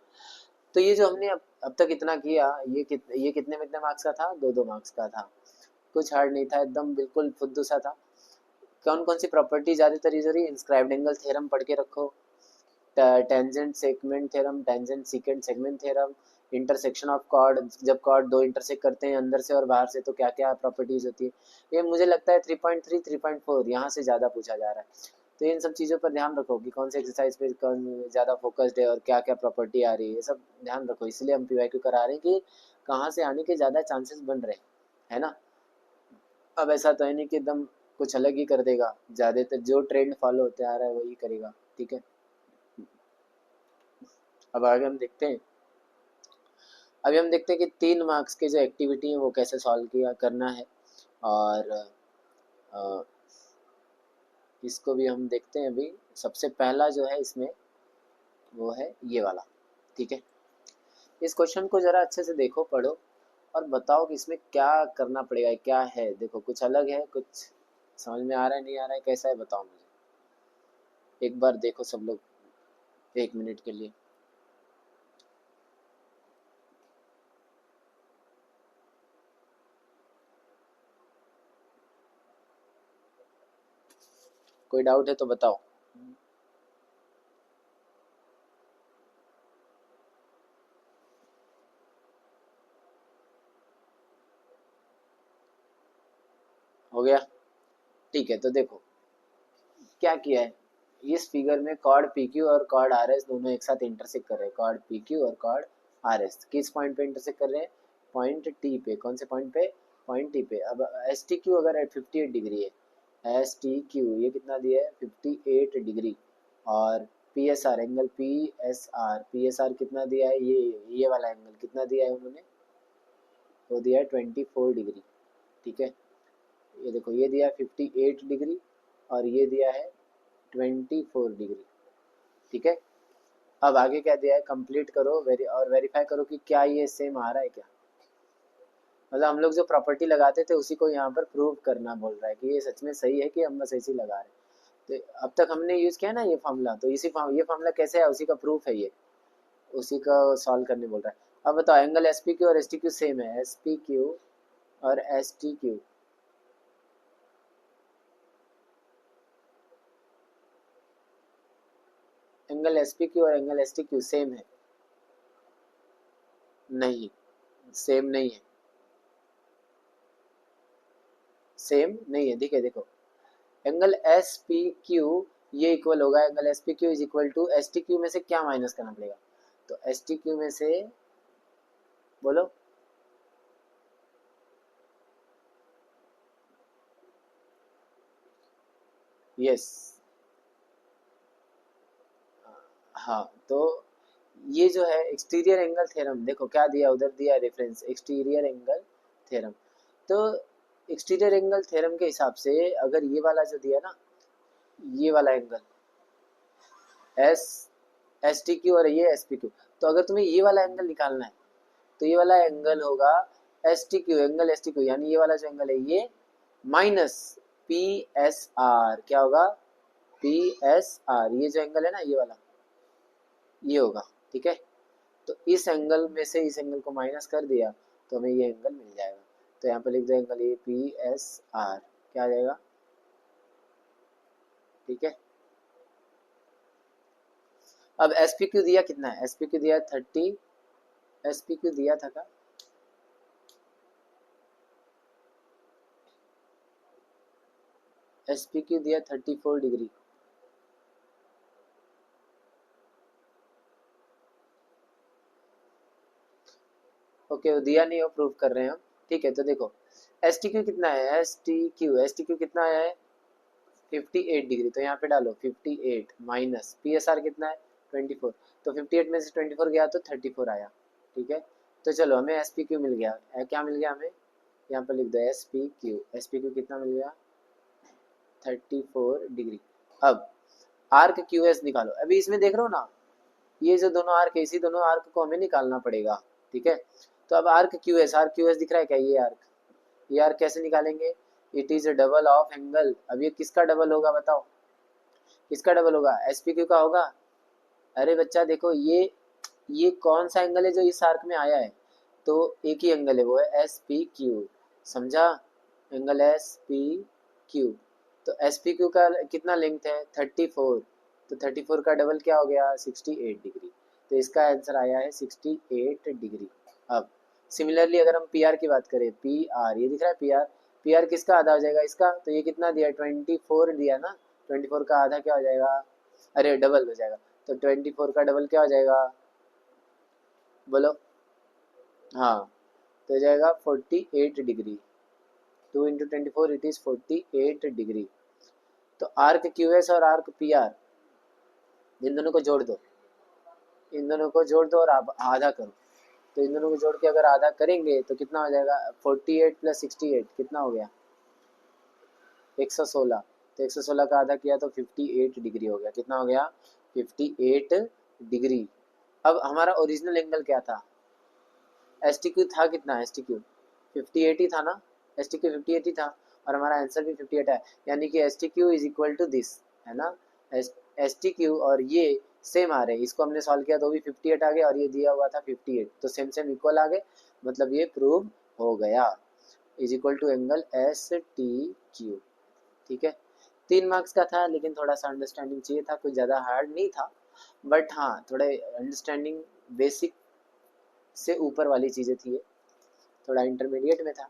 तो ये जो हमने अब तक इतना किया, ये कितने मार्क्स का था, 2 मार्क्स का था। कुछ हार्ड नहीं था, एकदम बिल्कुल फुद्दू सा था। कौन कौन सी प्रॉपर्टी ज़्यादातर यूज हो रही है, इंस्क्राइब्ड एंगल थ्योरम पढ़ के रखो, tangent segment theorem, tangent secant segment theorem, intersection of chord, जब कॉर्ड दो इंटरसेक्ट करते हैं अंदर से और बाहर से तो क्या क्या प्रॉपर्टीज होती है। ये मुझे लगता है 3.3 3.4 यहाँ से ज़्यादा पूछा जा रहा है। तो इन सब चीज़ों पर ध्यान रखो कि कौन से एक्सरसाइज पे कौन ज़्यादा फोकस्ड है और क्या क्या प्रॉपर्टी आ रही है, ये सब ध्यान रखो। इसलिए हम पीवाईक्यू करा रहे हैं कि कहाँ से आने के ज़्यादा चांसेस बन रहे हैं, है ना। अब ऐसा तो है नहीं कि एकदम कुछ अलग ही कर देगा, ज़्यादातर जो ट्रेंड फॉलो होते आ रहा है वही करेगा, ठीक है। अब आगे हम देखते हैं, अभी हम देखते हैं कि 3 मार्क्स के जो एक्टिविटी है वो कैसे सॉल्व किया करना है। और अ, इसको भी हम देखते हैं। अभी सबसे पहला जो है इसमें वो है ये वाला, ठीक है। इस क्वेश्चन को ज़रा अच्छे से देखो, पढ़ो और बताओ कि इसमें क्या करना पड़ेगा, क्या है। देखो कुछ अलग है, कुछ समझ में आ रहा है नहीं आ रहा है, कैसा है बताओ मुझे। एक बार देखो सब लोग 1 मिनट के लिए। कोई डाउट है तो बताओ। हो गया, ठीक है। तो देखो क्या किया है, इस फिगर में कॉर्ड पी क्यू और कॉर्ड आर एस दोनों एक साथ इंटरसेक्ट कर रहे हैं। कॉर्ड पी क्यू और कॉर्ड आर एस किस पॉइंट पे इंटरसेक्ट कर रहे हैं, पॉइंट टी पे। कौन से पॉइंट पे, पॉइंट टी पे। अब एस टी क्यू अगर 58 डिग्री है, एस टी क्यू ये कितना दिया है 58 डिग्री, और P S R angle P S R कितना दिया है, ये वाला एंगल कितना दिया है उन्होंने, वो दिया है 24 डिग्री, ठीक है। ये देखो ये दिया है 58 डिग्री और ये दिया है 24 डिग्री, ठीक है। अब आगे क्या दिया है, कंप्लीट करो और वेरीफाई करो कि क्या ये सेम आ रहा है क्या। मतलब हम लोग जो प्रॉपर्टी लगाते थे उसी को यहाँ पर प्रूव करना बोल रहा है कि ये सच में सही है कि हम बस ऐसे ही लगा रहे हैं। तो अब तक हमने यूज़ किया ना ये फार्मूला, तो ये फार्मूला कैसे है उसी का प्रूफ है ये, उसी का सॉल्व करने बोल रहा है। अब बताओ एंगल एस पी क्यू और एस टी क्यू सेम है, एस पी क्यू और S T Q, angle S P Q और angle S T Q same है, नहीं सेम नहीं है, सेम नहीं है। देखिए देखो एंगल एस पी क्यू ये इक्वल होगा, angle S P Q is equal to S T Q में से क्या माइनस करना पड़ेगा, तो एस टी क्यू में से बोलो, यस, हाँ। तो ये जो है एक्सटीरियर एंगल थ्योरम, देखो क्या दिया उधर, दिया रेफरेंस एक्सटीरियर एंगल थ्योरम। तो एक्सटीरियर एंगल थ्योरम के हिसाब से अगर ये वाला जो दिया ना, ये वाला angle S S T Q और ये एस पी क्यू। तो अगर तुम्हें ये वाला एंगल निकालना है तो ये वाला एंगल होगा S T Q, angle S T Q, यानी ये वाला जो एंगल है ये माइनस पी एस आर, क्या होगा, पी एस आर, ये जो एंगल है ना ये वाला, ये होगा, ठीक है। तो इस एंगल में से इस एंगल को माइनस कर दिया तो हमें ये एंगल मिल जाएगा। तो यहाँ पे लिख दो angle A P S R, क्या आ जाएगा, ठीक है। अब एस पी क्यू दिया कितना है, एस पी क्यू दिया 30, एस पी क्यू दिया था का, एस पी क्यू दिया 34 डिग्री। ओके वो दिया नहीं, वो प्रूव कर रहे हैं हम, ठीक है। तो देखो एस टी क्यू कितना है, एस टी क्यू कितना आया है 58 डिग्री, तो यहाँ पे डालो 58 माइनस पी एस आर कितना है 24, तो 58 में से 24 गया तो 34 आया, ठीक है। तो चलो हमें एस पी क्यू मिल गया, क्या मिल गया हमें, यहाँ पर लिख दो S P Q, S P Q कितना मिल गया 34 डिग्री। अब आर्क क्यू एस निकालो, अभी इसमें देख रहे हो ना ये जो दोनों आर्क है इसी दोनों आर्क को हमें निकालना पड़ेगा, ठीक है। तो अब arc Q S, arc Q S दिख रहा है क्या, ये आर्क, ये आर्क कैसे निकालेंगे, it is a double of angle. अब ये किसका डबल होगा बताओ, किसका डबल होगा, एस पी क्यू का होगा। अरे बच्चा देखो ये कौन सा एंगल है जो इस आर्क में आया है, तो एक ही एंगल है वो है एस पी क्यू, समझा, एंगल एस पी क्यू। तो एस पी क्यू का कितना लेंथ है 34, तो 34 का डबल क्या हो गया 68 डिग्री, तो इसका आंसर आया है 68 डिग्री। अब सिमिलरली अगर हम पी आर की बात करें, पी आर ये दिख रहा है पी आर, पी आर किसका आधा हो जाएगा इसका, तो ये कितना दिया 24 दिया ना, 24 का आधा क्या हो जाएगा, अरे डबल हो जाएगा, तो 24 का डबल क्या हो जाएगा, बोलो, हाँ तो हो जाएगा 48 डिग्री, 2 × 24 इट इज 48 डिग्री। तो आर्क क्यू एस और आर्क पी आर इन दोनों को जोड़ दो, इन दोनों को जोड़ दो और आप आधा करो, तो इन दोनों को जोड़ के अगर आधा करेंगे तो कितना हो जाएगा 48 + 68 कितना हो गया 116, तो 116 का आधा किया तो 58 डिग्री हो गया, कितना हो गया 58 डिग्री। अब हमारा ओरिजिनल एंगल क्या था, एस टी क्यू था कितना, एस टी क्यू 58 ही था ना, एस टी क्यू 58 ही था और हमारा आंसर भी 58 है, यानी कि S T Q is equal to this, है ना, एस टी क्यू और ये सेम आ रहे हैं, इसको हमने सॉल्व किया तो भी 58 आ गया और ये दिया हुआ था 58, तो सेम सेम इक्वल आ गए, मतलब ये प्रूव हो गया, is equal to angle S T Q, ठीक है। 3 मार्क्स का था लेकिन थोड़ा सा अंडरस्टैंडिंग चाहिए था, कुछ ज़्यादा हार्ड नहीं था, बट हाँ थोड़े अंडरस्टैंडिंग बेसिक से ऊपर वाली चीज़ें थी ये, थोड़ा इंटरमीडिएट में था,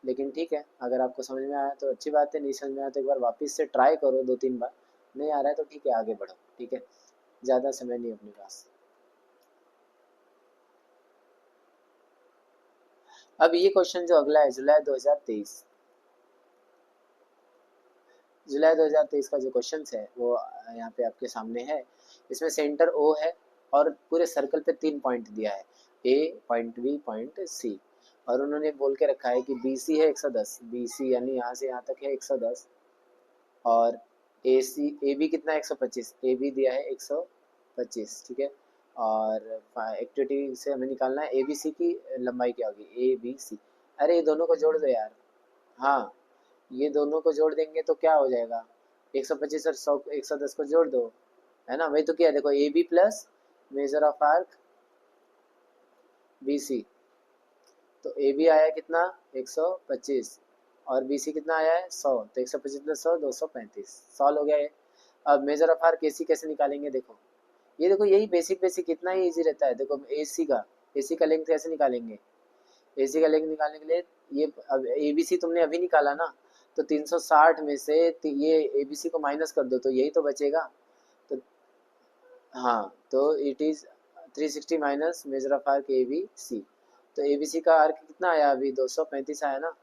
लेकिन ठीक है अगर आपको समझ में आया तो अच्छी बात है, नहीं समझ में आया तो एक बार वापस से ट्राई करो 2-3 बार, नहीं आ रहा है तो ठीक है आगे बढ़ो, ठीक है, ज़्यादा समय नहीं अपने पास। अब ये क्वेश्चन जो अगला है जुलाई 2023, जुलाई 2023 का जो क्वेश्चन है वो यहाँ पे आपके सामने है, इसमें सेंटर ओ है और पूरे सर्कल पे 3 पॉइंट दिया है, ए पॉइंट बी पॉइंट सी, और उन्होंने बोल के रखा है कि बी सी है 110, बी सी यानी यहाँ से यहाँ तक है 110, और ए सी ए बी कितना है 125, ए बी दिया है 125, ठीक है। और एक्टिविटी से हमें निकालना है ए बी सी की लंबाई क्या होगी, ए बी सी, अरे ये दोनों को जोड़ दो यार, हाँ ये दोनों को जोड़ देंगे तो क्या हो जाएगा 125 और 100 110 को जोड़ दो, है ना, वही तो किया, देखो A B plus measure of arc B C, तो ए बी आया कितना 125 और बी सी कितना आया है 100, तो 125 + 100 235, सॉल्व हो गया ये। अब मेजर ऑफ आर्क ए सी कैसे निकालेंगे, देखो ये देखो यही बेसिक बेसिक कितना ही ईजी रहता है, देखो ए सी का लेंथ कैसे निकालेंगे, ए सी का लेंथ निकालने के लिए ये अब ए बी सी तुमने अभी निकाला ना, तो 360 में से ये ए बी सी को माइनस कर दो तो यही तो बचेगा, तो हाँ तो it is 360 minus measure of arc A B C, तो ए बी सी का आर्क कितना आया अभी 235 आया ना,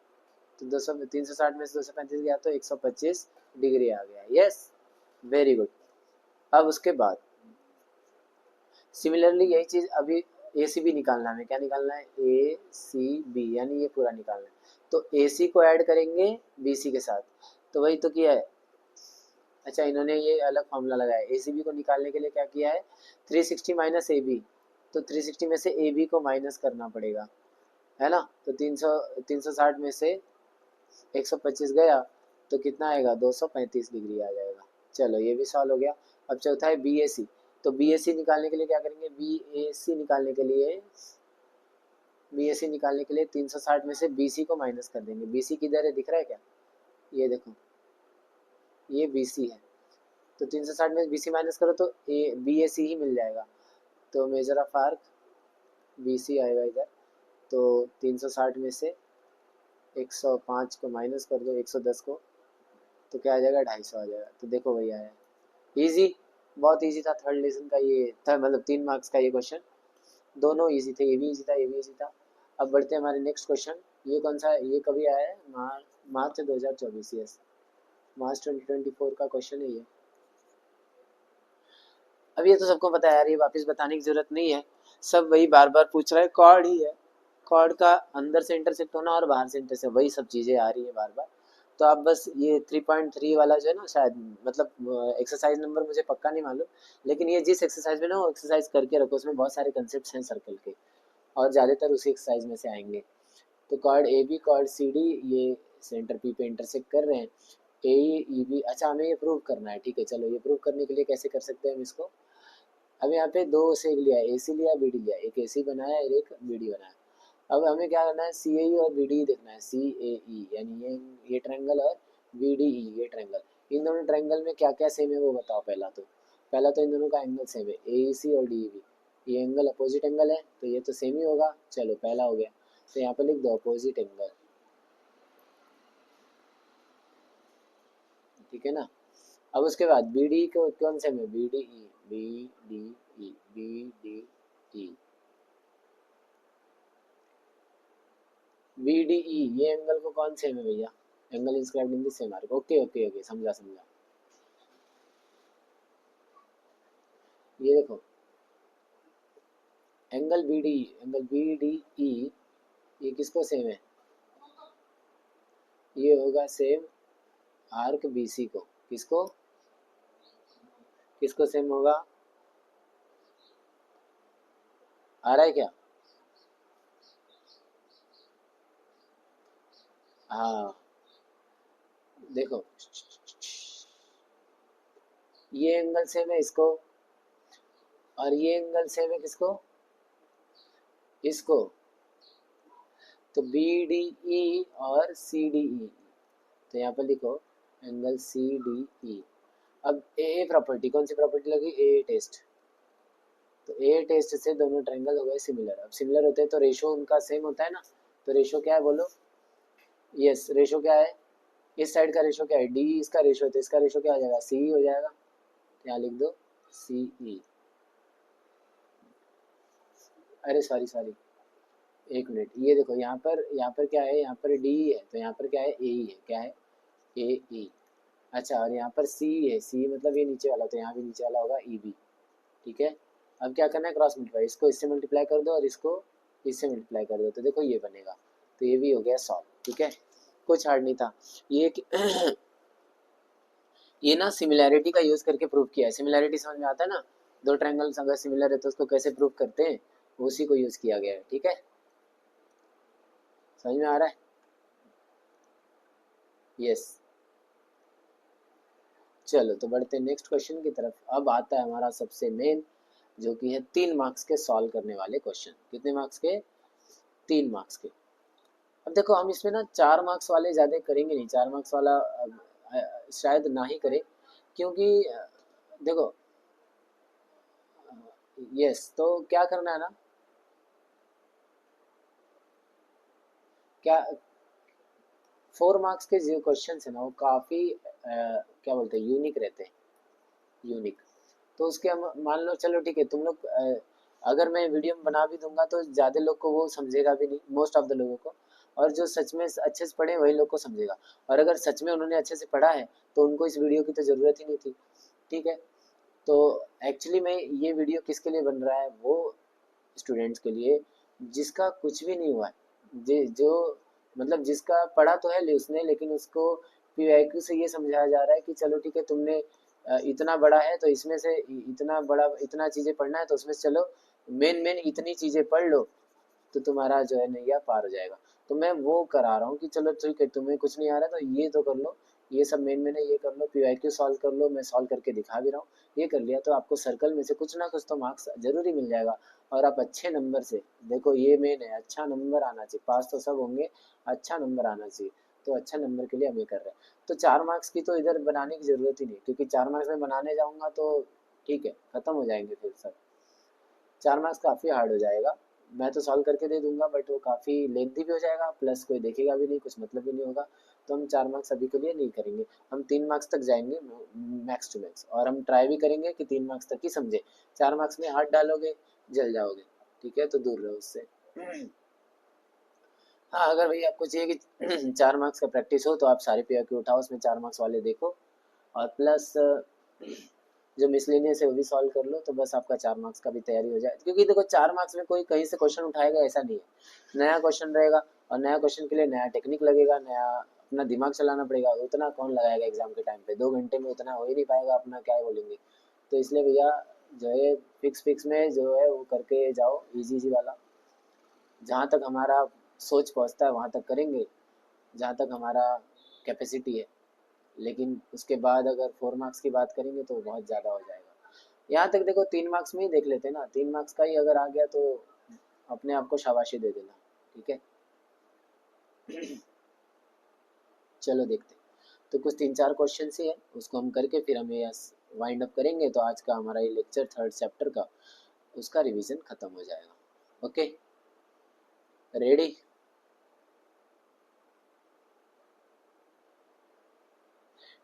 तो 200 360 में से 235 गया तो 125 डिग्री आ गया, यस वेरी गुड। अब उसके बाद सिमिलरली यही चीज़ अभी ए सी बी निकालना है, हमें क्या निकालना है ए सी बी, यानी ये पूरा निकालना है, तो ए सी को ऐड करेंगे बी सी के साथ, तो वही तो किया है, अच्छा, इन्होंने ये अलग फॉर्मूला लगाया। ACB को निकालने के लिए क्या किया है, 360 माइनस AB, तो 360 में से AB को माइनस करना पड़ेगा, है ना। तो 360 में से 125 गया तो कितना आएगा, 235 डिग्री आ जाएगा। चलो ये भी सॉल्व हो गया। अब चौथा है BAC। तो BAC निकालने के लिए क्या करेंगे, BAC निकालने के लिए 360 में से BC को माइनस कर देंगे। BC किधर है, दिख रहा है क्या, ये देखो, ये BC है। तो 360 में BC माइनस करो तो BAC ही मिल जाएगा। तो मेजर ऑफ आर्क BC आएगा इधर। तो 360 में से 105 को माइनस कर दो, 110 को, तो क्या आ जाएगा, 250 आ जाएगा। तो देखो भैया आया, इजी, बहुत इजी था। थर्ड लेसन का ये था, मतलब 3 मार्क्स का ये क्वेश्चन, दोनों इजी थे, ये भी इजी था, ये भी इजी था। अब बढ़ते हैं हमारे नेक्स्ट क्वेश्चन। ये कौन सा है, ये कभी आया है, मार्च 2024, यस, मार्च 2024 का क्वेश्चन है ये। अब ये तो सबको पता है यार, ये वापस बताने की जरूरत नहीं है, सब वही बार बार पूछ रहा है, कॉर्ड ही है। कॉर्ड का अंदर से इंटरसेक्ट होना और बाहर से इंटरसेक्ट, वही सब चीजें आ रही है बार बार। तो आप बस ये 3.3 वाला जो है ना, शायद, मतलब एक्सरसाइज नंबर मुझे पक्का नहीं मालूम, लेकिन ये जिस एक्सरसाइज में ना, वो एक्सरसाइज करके रखो, उसमें बहुत सारे कंसेप्ट हैं सर्कल के, और ज़्यादातर उसी एक्सरसाइज में से आएंगे। तो कॉर्ड AB कॉर्ड CD ये सेंटर P पे इंटरसेक्ट कर रहे हैं। AEB, अच्छा हमें ये प्रूव करना है, ठीक है। चलो ये प्रूव करने के लिए कैसे कर सकते हैं हम इसको। अब यहाँ पे दो सेग लिया, AC लिया, BD लिया, एक AC बनाया और एक BD बनाया। अब हमें क्या करना है, CAE और BDE देखना है। CAE यानी ये ट्रायंगल, और BDE ये ट्रायंगल। इन दोनों ट्रायंगल में क्या क्या सेम है वो बताओ। पहला तो इन दोनों का एंगल सेम है, AEC और DEB। ये एंगल अपोजिट एंगल है, तो ये तो सेम ही होगा। चलो पहला हो गया, तो यहाँ पे लिख दो अपोजिट एंगल, ठीक है ना। अब उसके बाद BDE को कौन सेम है, BDE, BDE, BDE, BDE ये एंगल को कौन सेम है भैया, angle inscribed in the same arc. Okay okay okay, समझा समझा। ये देखो, एंगल BDE ये किसको सेम है, ये होगा सेम आर्क BC को। किसको, किसको सेम होगा, आ रहा है क्या, हाँ देखो, ये एंगल सेम है इसको, और ये एंगल सेम है किसको, इसको। तो BDE और CDE, तो यहाँ पर लिखो एंगल CDE। अब ए प्रॉपर्टी, कौन सी प्रॉपर्टी लगी, ए टेस्ट। तो ए टेस्ट से दोनों ट्रायंगल हो गए सिमिलर। अब सिमिलर होते हैं तो रेशो उनका सेम होता है ना। तो रेशो क्या है बोलो, यस रेशो क्या है, इस साइड का रेशो क्या है, डी इसका रेशो है, तो इसका रेशो क्या हो जाएगा, सी हो जाएगा। तो यहाँ लिख दो CE। अरे सॉरी सॉरी, एक मिनट, ये देखो यहाँ पर क्या है, यहाँ पर डी है, तो यहाँ पर क्या है, ए है, क्या है, AE। अच्छा, और यहाँ पर C है, C मतलब ये नीचे वाला, तो यहाँ भी नीचे वाला होगा EB, ठीक है। अब क्या करना है, क्रॉस मल्टीप्लाई, इसको इससे मल्टीप्लाई कर दो और इसको इससे मल्टीप्लाई कर दो, तो देखो ये बनेगा। तो ये भी हो गया सॉल्व, ठीक है, कुछ हार्ड नहीं था ये। ये ना सिमिलैरिटी का यूज करके प्रूव किया है। सिमिलैरिटी समझ में आता है ना, दो ट्रायंगल्स अगर सिमिलर है तो उसको कैसे प्रूव करते हैं, उसी को यूज किया गया है, ठीक है, समझ में आ रहा है, यस। चलो तो बढ़ते हैं नेक्स्ट क्वेश्चन की तरफ। अब आता है हमारा सबसे मेन, जो कि है 3 मार्क्स के सॉल्व करने वाले क्वेश्चन। कितने मार्क्स के, 3 मार्क्स के। अब देखो हम इसमें ना 4 मार्क्स वाले ज़्यादा करेंगे नहीं, 4 मार्क्स वाला शायद ना ही करें, क्योंकि देखो, यस, तो क्या करना है ना, क्या 4 मार्क्स के जो क्वेश्चन है ना, वो काफ़ी क्या बोलते हैं, यूनिक रहते हैं, यूनिक। तो उसके हम मान लो, चलो ठीक है, तुम लोग अगर मैं वीडियो में बना भी दूंगा तो ज़्यादा लोग को वो समझेगा भी नहीं, मोस्ट ऑफ द लोगों को। और जो सच में अच्छे से पढ़े वही लोग को समझेगा, और अगर सच में उन्होंने अच्छे से पढ़ा है तो उनको इस वीडियो की तो ज़रूरत ही नहीं थी, ठीक है। तो एक्चुअली में ये वीडियो किसके लिए बन रहा है, वो स्टूडेंट्स के लिए जिसका कुछ भी नहीं हुआ है, जो मतलब जिसका पढ़ा तो है उसने, लेकिन उसको पीवाईक्यू से ये समझाया जा रहा है कि चलो ठीक है, तुमने इतना बड़ा है तो इसमें से इतना बड़ा इतना चीजें पढ़ना है तो उसमें से चलो मेन मेन इतनी चीजें पढ़ लो तो तुम्हारा जो है नैया पार हो जाएगा। तो मैं वो करा रहा हूँ कि चलो ठीक है, तुम्हें कुछ नहीं आ रहा तो ये तो कर लो, ये सब मेन मेन है, ये कर लो, पीवाईक्यू सॉल्व कर लो, मैं सॉल्व करके दिखा भी रहा हूँ। ये कर लिया तो आपको सर्कल में से कुछ ना कुछ तो मार्क्स जरूरी मिल जाएगा, और आप अच्छे नंबर से, देखो ये मेन है, अच्छा नंबर आना चाहिए, पास तो सब होंगे, अच्छा नंबर आना चाहिए। तो अच्छा नंबर के लिए हम ये कर रहे हैं। तो 4 मार्क्स की तो इधर बनाने की जरूरत ही नहीं, क्योंकि 4 मार्क्स में बनाने जाऊंगा तो ठीक है, खत्म हो जाएंगे फिर सब। 4 मार्क्स काफ़ी हार्ड हो जाएगा। मैं तो सॉल्व करके दे दूंगा, बट वो काफ़ी लेंथी भी हो जाएगा, प्लस कोई देखेगा भी नहीं, कुछ मतलब भी नहीं होगा। तो हम 4 मार्क्स अभी के लिए नहीं करेंगे, हम 3 मार्क्स तक जाएंगे मैक्स टू मैक्स, और हम ट्राई भी करेंगे कि 3 मार्क्स तक ही समझे। 4 मार्क्स में हाथ डालोगे जल जाओगे, ठीक है, तो दूर रहो उससे। हाँ, अगर भाई आपको चाहिए कि 4 मार्क्स का प्रैक्टिस हो तो आप सारे पेयर के उठाओ, उसमें 4 मार्क्स वाले देखो, और प्लस जो मिसलेनियस है वो भी सॉल्व कर लो, तो बस आपका 4 मार्क्स का भी तैयारी हो जाए। क्योंकि देखो 4 मार्क्स में कोई कहीं से क्वेश्चन उठाएगा ऐसा नहीं है, नया क्वेश्चन रहेगा, और नया क्वेश्चन के लिए नया टेक्निक लगेगा, नया अपना दिमाग चलाना पड़ेगा, उतना कौन लगाएगा एग्जाम के टाइम पे, 2 घंटे में उतना हो ही नहीं पाएगा अपना, क्या बोलेंगे। तो इसलिए भैया जो है फिक्स फिक्स में जो है वो करके जाओ, इजी इजी वाला, जहाँ तक हमारा सोच पहुँचता है वहाँ तक करेंगे, जहाँ तक हमारा कैपेसिटी है। लेकिन उसके बाद अगर 4 मार्क्स की बात करेंगे तो बहुत ज़्यादा हो जाएगा। यहाँ तक देखो 3 मार्क्स में ही देख लेते हैं ना, 3 मार्क्स का ही अगर आ गया तो अपने आप को शाबाशी दे देना, ठीक है। चलो देखते हैं। तो कुछ 3-4 क्वेश्चन ही है, उसको हम करके फिर हम ये वाइंड अप करेंगे, तो आज का हमारा ये लेक्चर 3rd चैप्टर का उसका रिवीजन खत्म हो जाएगा। Okay, ready.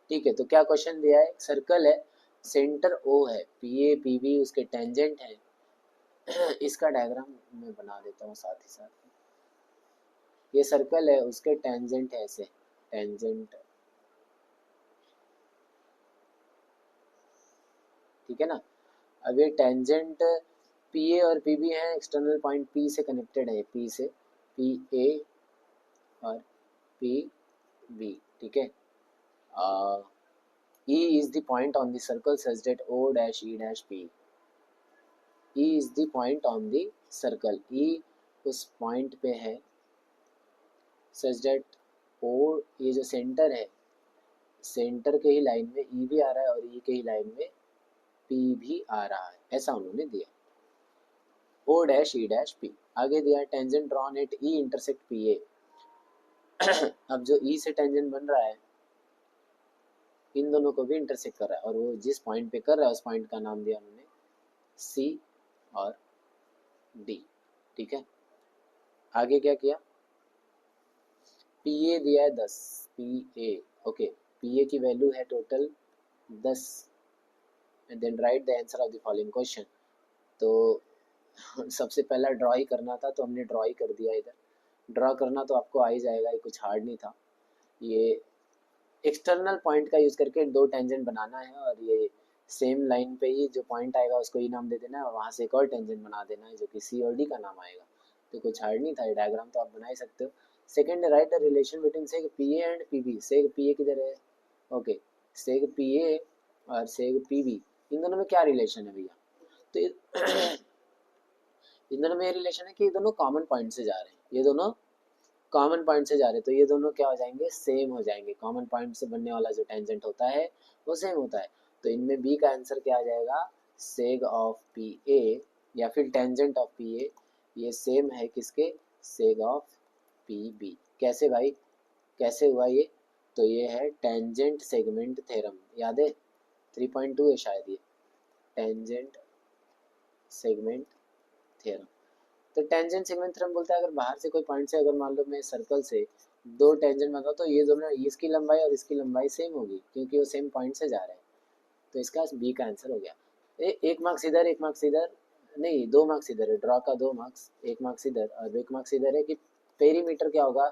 ठीक है, तो क्या क्वेश्चन दिया है, सर्कल है, सेंटर ओ है, पी ए पी बी उसके टेंजेंट है। इसका डायग्राम मैं बना देता हूँ साथ ही साथ। ये सर्कल है, उसके टेंजेंट है ऐसे, टेंजेंट, ठीक है ना। अब ये टेंजेंट पी ए और पी बी है, एक्सटर्नल पॉइंट पी से कनेक्टेड है, पी से, पी ए और पी बी, ठीक है। E is the point on the circle such that O dash E dash P. E is the point on the circle. E उस पॉइंट पे है, सच दैट O, ये जो सेंटर है, सेंटर के ही लाइन में E भी आ रहा है और E के ही लाइन में P भी आ रहा है, ऐसा उन्होंने दिया। O dash E dash P, आगे दिया tangent drawn at E intersect P A. अब जो E से टेंजेंट बन रहा है इन दोनों को भी इंटरसेक्ट कर रहा है, और वो जिस पॉइंट पे कर रहा है उस पॉइंट का नाम दिया उन्होंने C और D, ठीक है। आगे क्या किया, पी ए दिया है 10, P A, okay, P A की वैल्यू है total 10, and then write the answer of the following question. तो सबसे पहला ड्रॉ ही करना था तो हमने ड्रॉ ही कर दिया। इधर ड्रॉ करना तो आपको आ ही जाएगा, ये कुछ हार्ड नहीं था। ये एक्सटर्नल पॉइंट का यूज़ करके 2 टेंजेंट बनाना है, और ये सेम लाइन पे ही जो पॉइंट आएगा उसको ही नाम दे देना है, और वहाँ से एक और टेंजेंट बना देना है जो कि सी और डी का नाम आएगा। तो कुछ हार्ड नहीं था, ये डायग्राम तो आप बना ही सकते हो। Second, write the relation between seg P A and P B. Seg P A किधर है, ओके, सेग पी ए और सेग पी बी, इन दोनों में क्या रिलेशन है भैया। तो इन दोनों में ये रिलेशन है कि ये दोनों कॉमन पॉइंट से जा रहे हैं, ये दोनों कॉमन पॉइंट से जा रहे हैं, तो ये दोनों क्या हो जाएंगे, सेम हो जाएंगे। कॉमन पॉइंट से बनने वाला जो टेंजेंट होता है वो सेम होता है। तो इनमें बी का आंसर क्या आ जाएगा, सेग ऑफ पी ए, या फिर टेंजेंट ऑफ पी ए, ये सेम है किसके, सेग ऑफ पी बी। कैसे भाई, कैसे हुआ ये, तो ये है टेंजेंट सेगमेंट थ्योरम, याद है 3.2 है शायद ये, टेंजेंट सेगमेंट थ्योरम। तो टेंजेंट सेगमेंट थ्योरम बोलता है अगर बाहर से कोई पॉइंट से, अगर मान लो मैं सर्कल से 2 टेंजेंट बनाता तो ये दोनों, इसकी लंबाई और इसकी लंबाई सेम होगी क्योंकि वो सेम पॉइंट से जा रहे हैं। तो इसका बी का आंसर हो गया। 1 मार्क्स इधर, 1 मार्क्स इधर, नहीं 2 मार्क्स इधर है, ड्रॉ का 2 मार्क्स, 1 मार्क्स इधर और 1 मार्क्स इधर है कि पेरीमीटर क्या होगा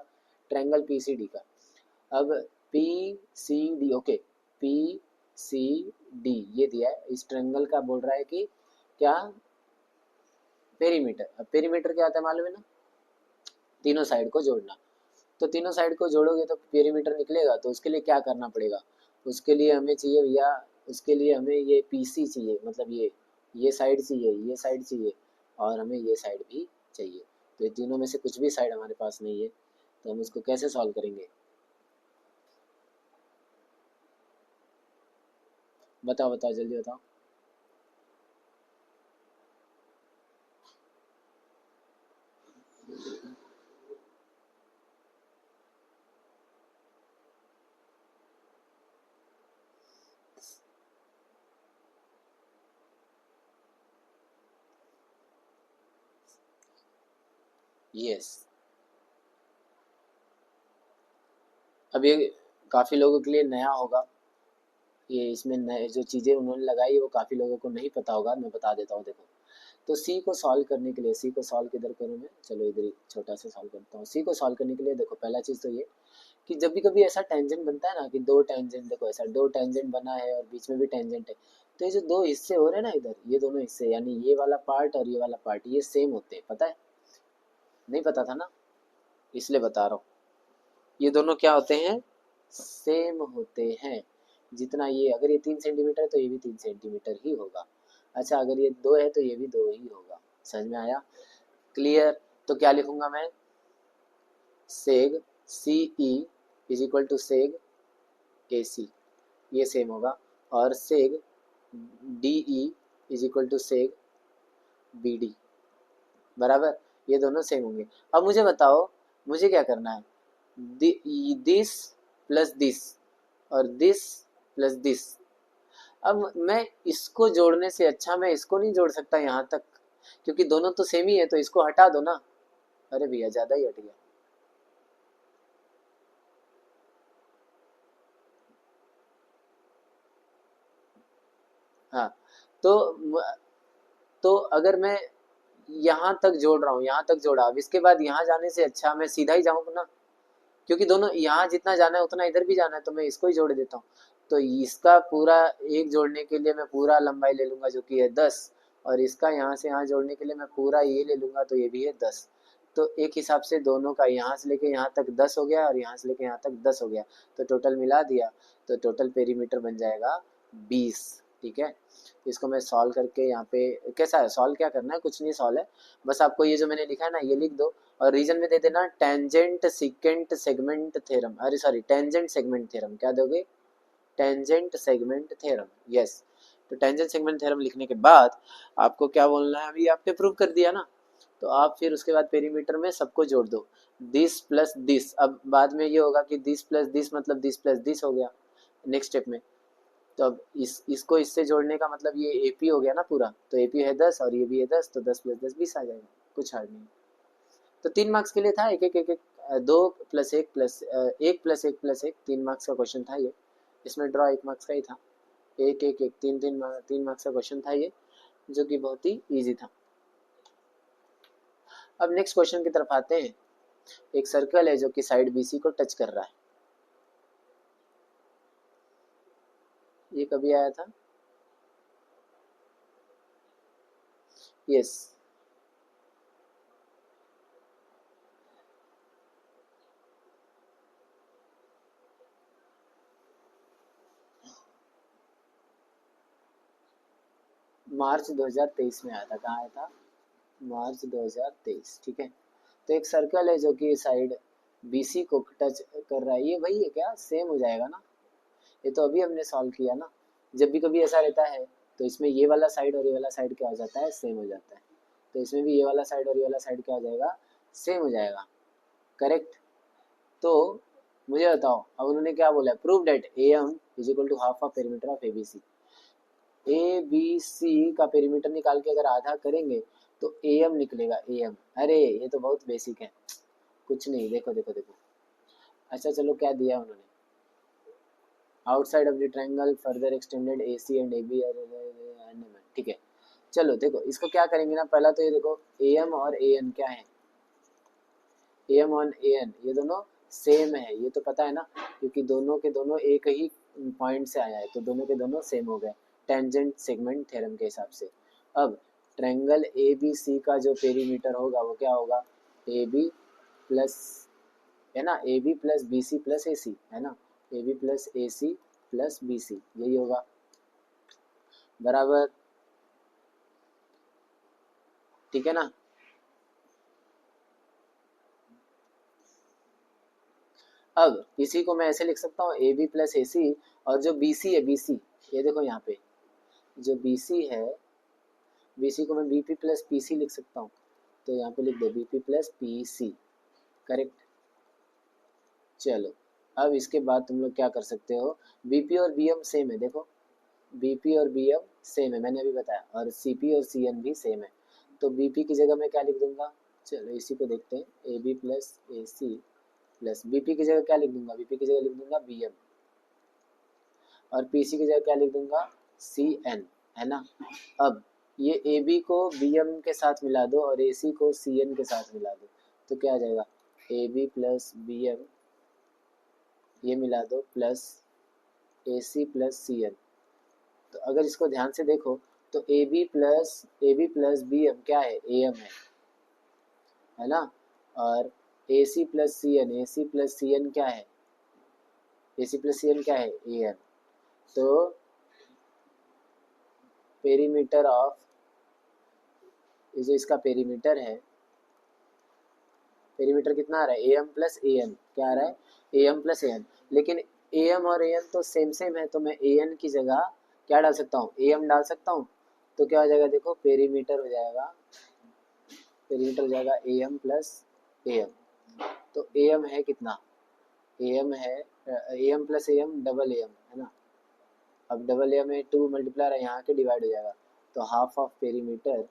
ट्रायंगल पी सी डी का। अब P C D, okay, P C D ये दिया है, इस ट्रायंगल का बोल रहा है कि क्या, पेरीमीटर। अब पेरीमीटर क्या होता है मालूम है ना, तीनों साइड को जोड़ना। तो तीनों साइड को जोड़ोगे तो पेरीमीटर निकलेगा। तो उसके लिए क्या करना पड़ेगा, उसके लिए हमें चाहिए भैया, उसके लिए हमें ये पीसी चाहिए, मतलब ये साइड चाहिए, ये साइड चाहिए, और हमें ये साइड भी चाहिए। तो ये तीनों में से कुछ भी साइड हमारे पास नहीं है, तो हम इसको कैसे सॉल्व करेंगे, बताओ बताओ जल्दी बताओ। यस, अब ये काफ़ी लोगों के लिए नया होगा, ये इसमें नए जो चीज़ें उन्होंने लगाई वो काफ़ी लोगों को नहीं पता होगा, मैं बता देता हूँ। देखो, तो सी को सॉल्व करने के लिए, सी को सॉल्व किधर करूँ मैं, चलो इधर ही छोटा सा सॉल्व करता हूँ। सी को सॉल्व करने के लिए देखो, पहला चीज़ तो ये कि जब भी कभी ऐसा टेंजेंट बनता है ना, कि दो टेंजेंट, देखो ऐसा दो टेंजेंट बना है और बीच में भी टेंजेंट है, तो ये जो दो हिस्से हो रहे हैं ना इधर, ये दोनों हिस्से यानी ये वाला पार्ट और ये वाला पार्ट, ये सेम होते हैं, पता है? नहीं पता था ना, इसलिए बता रहा हूँ। ये दोनों क्या होते हैं, सेम होते हैं। जितना ये, अगर ये 3 सेंटीमीटर है तो ये भी 3 सेंटीमीटर ही होगा। अच्छा, अगर ये 2 है तो ये भी 2 ही होगा। समझ में आया? क्लियर? तो क्या लिखूंगा मैं, seg C E is equal to seg A C, ये सेम होगा, और seg D E is equal to seg B D, बराबर, ये दोनों सेम होंगे। अब मुझे बताओ, मुझे क्या करना है, दिस प्लस दिस और दिस प्लस दिस। अब मैं इसको जोड़ने से अच्छा मैं इसको नहीं जोड़ सकता यहाँ तक, क्योंकि दोनों तो सेम ही है, तो इसको हटा दो ना। अरे भैया ज्यादा ही हट गया। हाँ, तो तो अगर मैं यहाँ तक जोड़ रहा हूँ, यहाँ तक जोड़ा, अब इसके बाद यहाँ जाने से अच्छा मैं सीधा ही जाऊँ ना, क्योंकि दोनों यहाँ जितना जाना है उतना इधर भी जाना है, तो मैं इसको ही जोड़ देता हूँ। तो इसका पूरा एक जोड़ने के लिए मैं पूरा लंबाई ले लूंगा जो कि है 10, और इसका यहाँ से यहाँ जोड़ने के लिए मैं पूरा ये ले लूंगा, तो ये भी है 10। तो एक हिसाब से दोनों का यहाँ से लेके यहाँ तक 10 हो गया और यहाँ से लेके यहाँ तक 10 हो गया, तो टोटल मिला दिया, तो टोटल पेरीमीटर बन जाएगा 20। ठीक है, इसको मैं सॉल्व करके यहाँ पे, कैसा है सॉल्व, क्या करना है, कुछ नहीं सॉल्व है, बस आपको ये जो मैंने लिखा है ना ये लिख दो, और रीजन में दे देना टेंजेंट सिकेंट सेगमेंट थ्योरम, अरे सॉरी टेंजेंट सेगमेंट थ्योरम, क्या दोगे, टेंजेंट सेगमेंट थ्योरम, यस। तो टेंजेंट सेगमेंट थ्योरम लिखने के बाद आपको क्या बोलना है, अभी आपने प्रूव कर दिया ना, तो आप फिर उसके बाद पेरीमीटर में सबको जोड़ दो, दिस प्लस दिस। अब बाद में ये होगा कि दिस प्लस दिस मतलब दिस प्लस दिस हो गया नेक्स्ट स्टेप में। तो अब इसको इससे जोड़ने का मतलब ये एपी हो गया ना पूरा, तो एपी है 10 और ये भी है 10, तो 10 प्लस 10 20 आ जाएगा, कुछ हार्ड नहीं। तो 3 मार्क्स के लिए था, एक एक एक एक, 2 plus 1 plus 1 plus 1 plus 1, 3 marks का क्वेश्चन था ये, इसमें ड्रॉ 1 मार्क्स का ही था, एक एक एक 3 मार्क्स का क्वेश्चन था ये, जो कि बहुत ही इजी था। अब नेक्स्ट क्वेश्चन की तरफ आते हैं। एक सर्कल है जो कि साइड बीसी को टच कर रहा है, ये कभी आया था, यस, मार्च 2023 में आया था, कहाँ आया था, मार्च 2023, ठीक है। तो एक सर्कल है जो कि साइड बीसी को टच कर रहा है, ये वही है क्या, सेम हो जाएगा ना, ये तो अभी हमने सॉल्व किया ना। जब भी कभी ऐसा रहता है तो इसमें ये वाला साइड और ये वाला साइड क्या हो जाता है, सेम हो जाता है, तो इसमें भी ये वाला साइड और ये वाला साइड क्या हो जाएगा, सेम हो जाएगा, करेक्ट। तो मुझे बताओ, अब उन्होंने क्या बोला, prove that A M is equal to half of perimeter of A B C. A B C का पेरीमीटर निकाल के अगर आधा करेंगे तो ए एम निकलेगा, ए एम, अरे ये तो बहुत बेसिक है, कुछ नहीं, देखो देखो देखो। अच्छा चलो, क्या दिया उन्होंने, outside of the triangle further extended A C and A B, ठीक है। चलो देखो, इसको क्या करेंगे ना, पहला तो ये देखो ए एम और ए एन क्या है, ए एम और ए एन ये दोनों सेम है, ये तो पता है ना, क्योंकि दोनों के दोनों एक ही पॉइंट से आया है, तो दोनों के दोनों सेम हो गए टेंजेंट सेगमेंट थ्योरम के हिसाब से। अब ट्रायंगल ए बी सी का जो पेरीमीटर होगा वो क्या होगा, ए बी प्लस है ना, A B plus B C plus A C, है ना, A B plus A C plus B C, यही होगा बराबर, ठीक है ना। अब इसी को मैं ऐसे लिख सकता हूँ ए बी प्लस ए सी, और जो बी सी है बी सी, ये देखो यहाँ पे जो बी सी है, बी सी को मैं B P plus P C लिख सकता हूँ, तो यहाँ पे लिख दो B P plus P C, correct. चलो अब इसके बाद तुम लोग क्या कर सकते हो, बीपी और बीएम सेम है, देखो बीपी और बीएम सेम है, मैंने अभी बताया, और सीपी और सीएन भी सेम है, तो बीपी की जगह मैं क्या लिख दूंगा, चलो इसी को देखते हैं, A B plus A C plus BP की जगह क्या लिख दूंगा, बीपी की जगह लिख दूंगा बीएम, और पीसी की जगह क्या लिख दूंगा, सी एन, है ना। अब ये ए बी को बी एम के साथ मिला दो और ए सी को सी एन के साथ मिला दो, तो क्या आ जाएगा, A B plus B M, ये मिला दो plus A C plus C N, तो अगर इसको ध्यान से देखो तो A B plus B M क्या है, ए एम है ना, और A C plus C N, A C plus C N क्या है, A C plus C N क्या है, ए एम, तो पेरीमीटर ऑफ, ये जो इसका पेरीमीटर है, पेरीमीटर कितना आ रहा है, A M plus A N, क्या आ रहा है, A M plus A N, लेकिन ए एम और ए एन तो सेम सेम है, तो मैं ए एन की जगह क्या डाल सकता हूँ, ए एम डाल सकता हूँ, तो क्या हो जाएगा, देखो पेरीमीटर हो जाएगा, पेरीमीटर हो जाएगा A M plus A M, तो ए एम है कितना, ए एम है A M plus A M double A M, है ना, अब डबल ए एम में 2 मल्टीप्लायर है, यहाँ के डिवाइड हो जाएगा, तो half of perimeter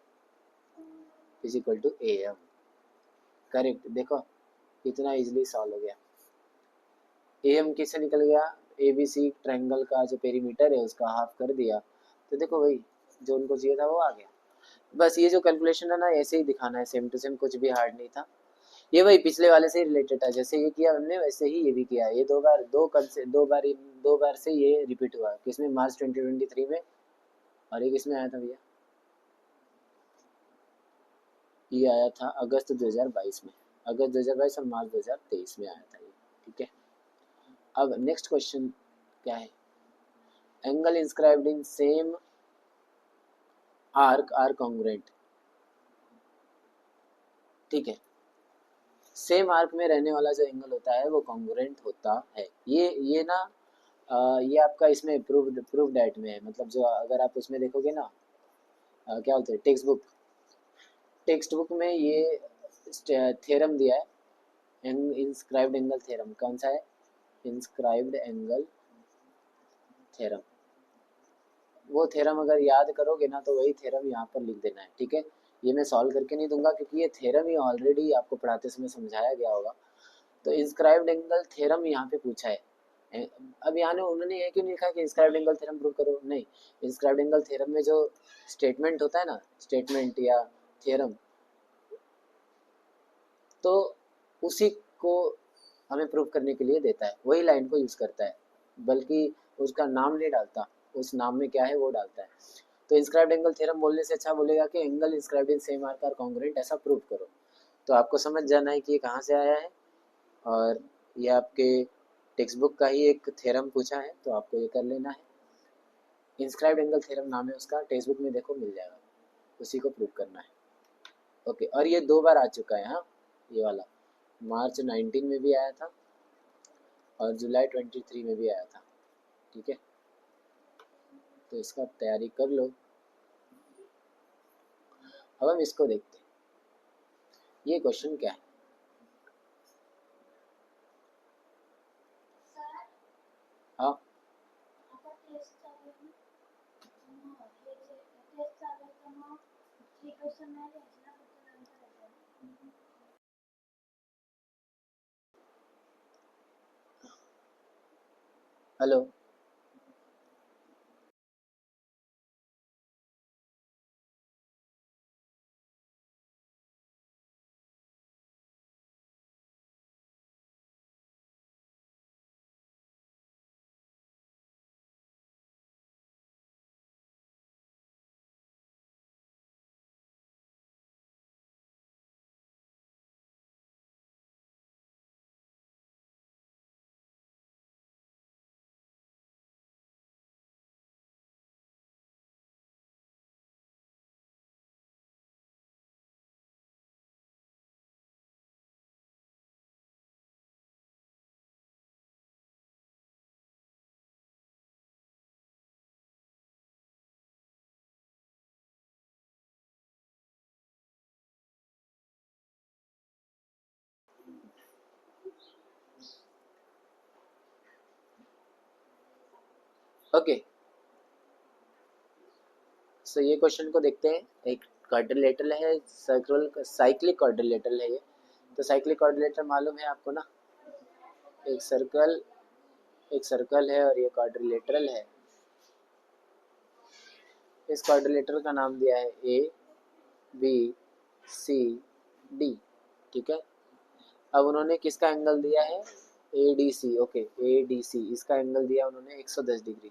is equal to A M, correct. देखो कितना इजीली सॉल्व हो गया, ए एम किससे निकल गया, ए बी सी ट्रायंगल का जो पेरीमीटर है उसका हाफ कर दिया, तो देखो भाई जो उनको चाहिए था वो आ गया। बस ये जो कैलकुलेशन है ना ऐसे ही दिखाना है, सेम टू सेम, कुछ भी हार्ड नहीं था, ये वही पिछले वाले से ही रिलेटेड था, जैसे ये किया हमने वैसे ही ये भी किया, ये दो बार से ये रिपीट हुआ, किसमें, मार्च 2023 में, और ये किसमें आया था भैया, ये आया था अगस्त 2022 में, अगस्त 2022 और मार्च 2023 में आया था ये, ठीक है। अब नेक्स्ट क्वेश्चन क्या है, angle inscribed in same arc are congruent, ठीक है, सेम आर्क में रहने वाला जो एंगल होता है वो कॉन्ग्रुएंट होता है, ये ना ये आपका इसमें प्रूव डेट में है, मतलब जो अगर आप उसमें देखोगे ना, क्या बोलते हैं, टेक्स्ट बुक में ये थ्योरम दिया है, इंस्क्राइब्ड एंगल थ्योरम, कौन सा है, इंस्क्राइब्ड एंगल थ्योरम, वो थ्योरम अगर याद करोगे ना तो वही थ्योरम यहाँ पर लिख देना है, ठीक है। ये मैं सॉल्व करके नहीं दूंगा क्योंकि ये थ्योरम ही ऑलरेडी आपको पढ़ाते समय समझाया गया होगा, तो इंस्क्राइब्ड एंगल थ्योरम यहाँ पे पूछा है, अब यहाँ ने उन्होंने ये क्यों नहीं लिखा कि इंस्क्राइब्ड एंगल थ्योरम प्रूव करो, नहीं, इंस्क्राइब्ड एंगल थ्योरम में जो स्टेटमेंट होता है ना, स्टेटमेंट या थ्योरम, तो उसी को हमें प्रूव करने के लिए देता है, वही लाइन को यूज करता है, बल्कि उसका नाम नहीं डालता, उस नाम में क्या है वो डालता है, तो इंस्क्राइब्ड एंगल थ्योरम बोलने से अच्छा बोलेगा कि angle inscribed in same arc are congruent, ऐसा प्रूव करो, तो आपको समझ जाना है कि ये कहाँ से आया है, और ये आपके टेक्स्ट बुक का ही एक थ्योरम पूछा है, तो आपको ये कर लेना है, इंस्क्राइब्ड एंगल थ्योरम नाम है उसका, टेक्स्ट बुक में देखो मिल जाएगा, उसी को प्रूव करना है, ओके। और ये 2 बार आ चुका है, हाँ ये वाला मार्च 19 में भी आया था और जुलाई 23 में भी आया था, ठीक है, तो इसका तैयारी कर लो। अब हम इसको देखते हैं, ये क्वेश्चन क्या है, हाँ हेलो। ओके, सो ये क्वेश्चन को देखते हैं। एक क्वाड्रिलेटरल है, सर्कुलर साइक्लिक क्वाड्रिलेटरल है ये। तो साइक्लिक क्वाड्रिलेटरल मालूम है आपको ना, एक सर्कल है और ये क्वाड्रिलेटरल है। इस क्वाड्रिलेटरल का नाम दिया है ए बी सी डी, ठीक है। अब उन्होंने किसका एंगल दिया है, A D C. Okay, A D C इसका एंगल दिया उन्होंने 110 डिग्री,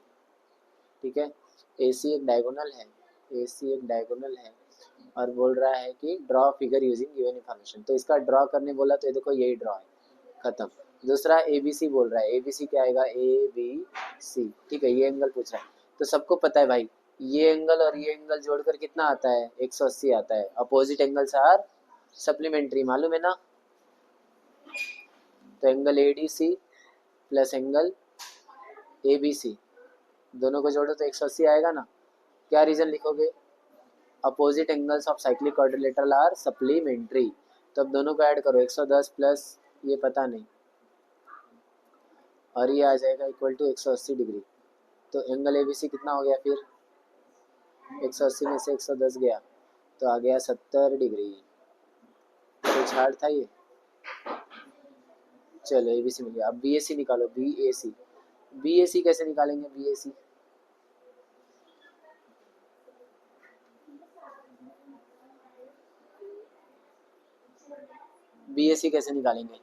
ठीक है। ए सी एक डायगोनल है, ए सी एक डायगोनल है, और बोल रहा है कि draw figure using given information. तो इसका ड्रॉ करने बोला तो ये देखो यही ड्रॉ है, खत्म। दूसरा ए बी सी बोल रहा है, ए बी सी क्या आएगा, ए बी सी, ठीक है। ये एंगल पूछ रहा है, तो सबको पता है भाई, ये एंगल और ये एंगल जोड़कर कितना आता है, 180 आता है। अपोजिट एंगल्स आर सप्लीमेंट्री, मालूम है ना। तो angle A D C plus angle A B C, दोनों को जोड़ो तो 180 आएगा ना। क्या रीजन लिखोगे, opposite angles of cyclic quadrilateral are supplementary. तो अब दोनों को ऐड करो, 110 प्लस ये पता नहीं, और ये आ जाएगा इक्वल टू 180 डिग्री। तो एंगल ए बी सी कितना हो गया फिर, 180 में से 110 गया तो आ गया 70 डिग्री। कुछ हार्ड था ये, चलो ए बी सी मिल गया। अब बी ए सी निकालो, B A C. B A सी कैसे निकालेंगे, B A C, B A सी कैसे निकालेंगे,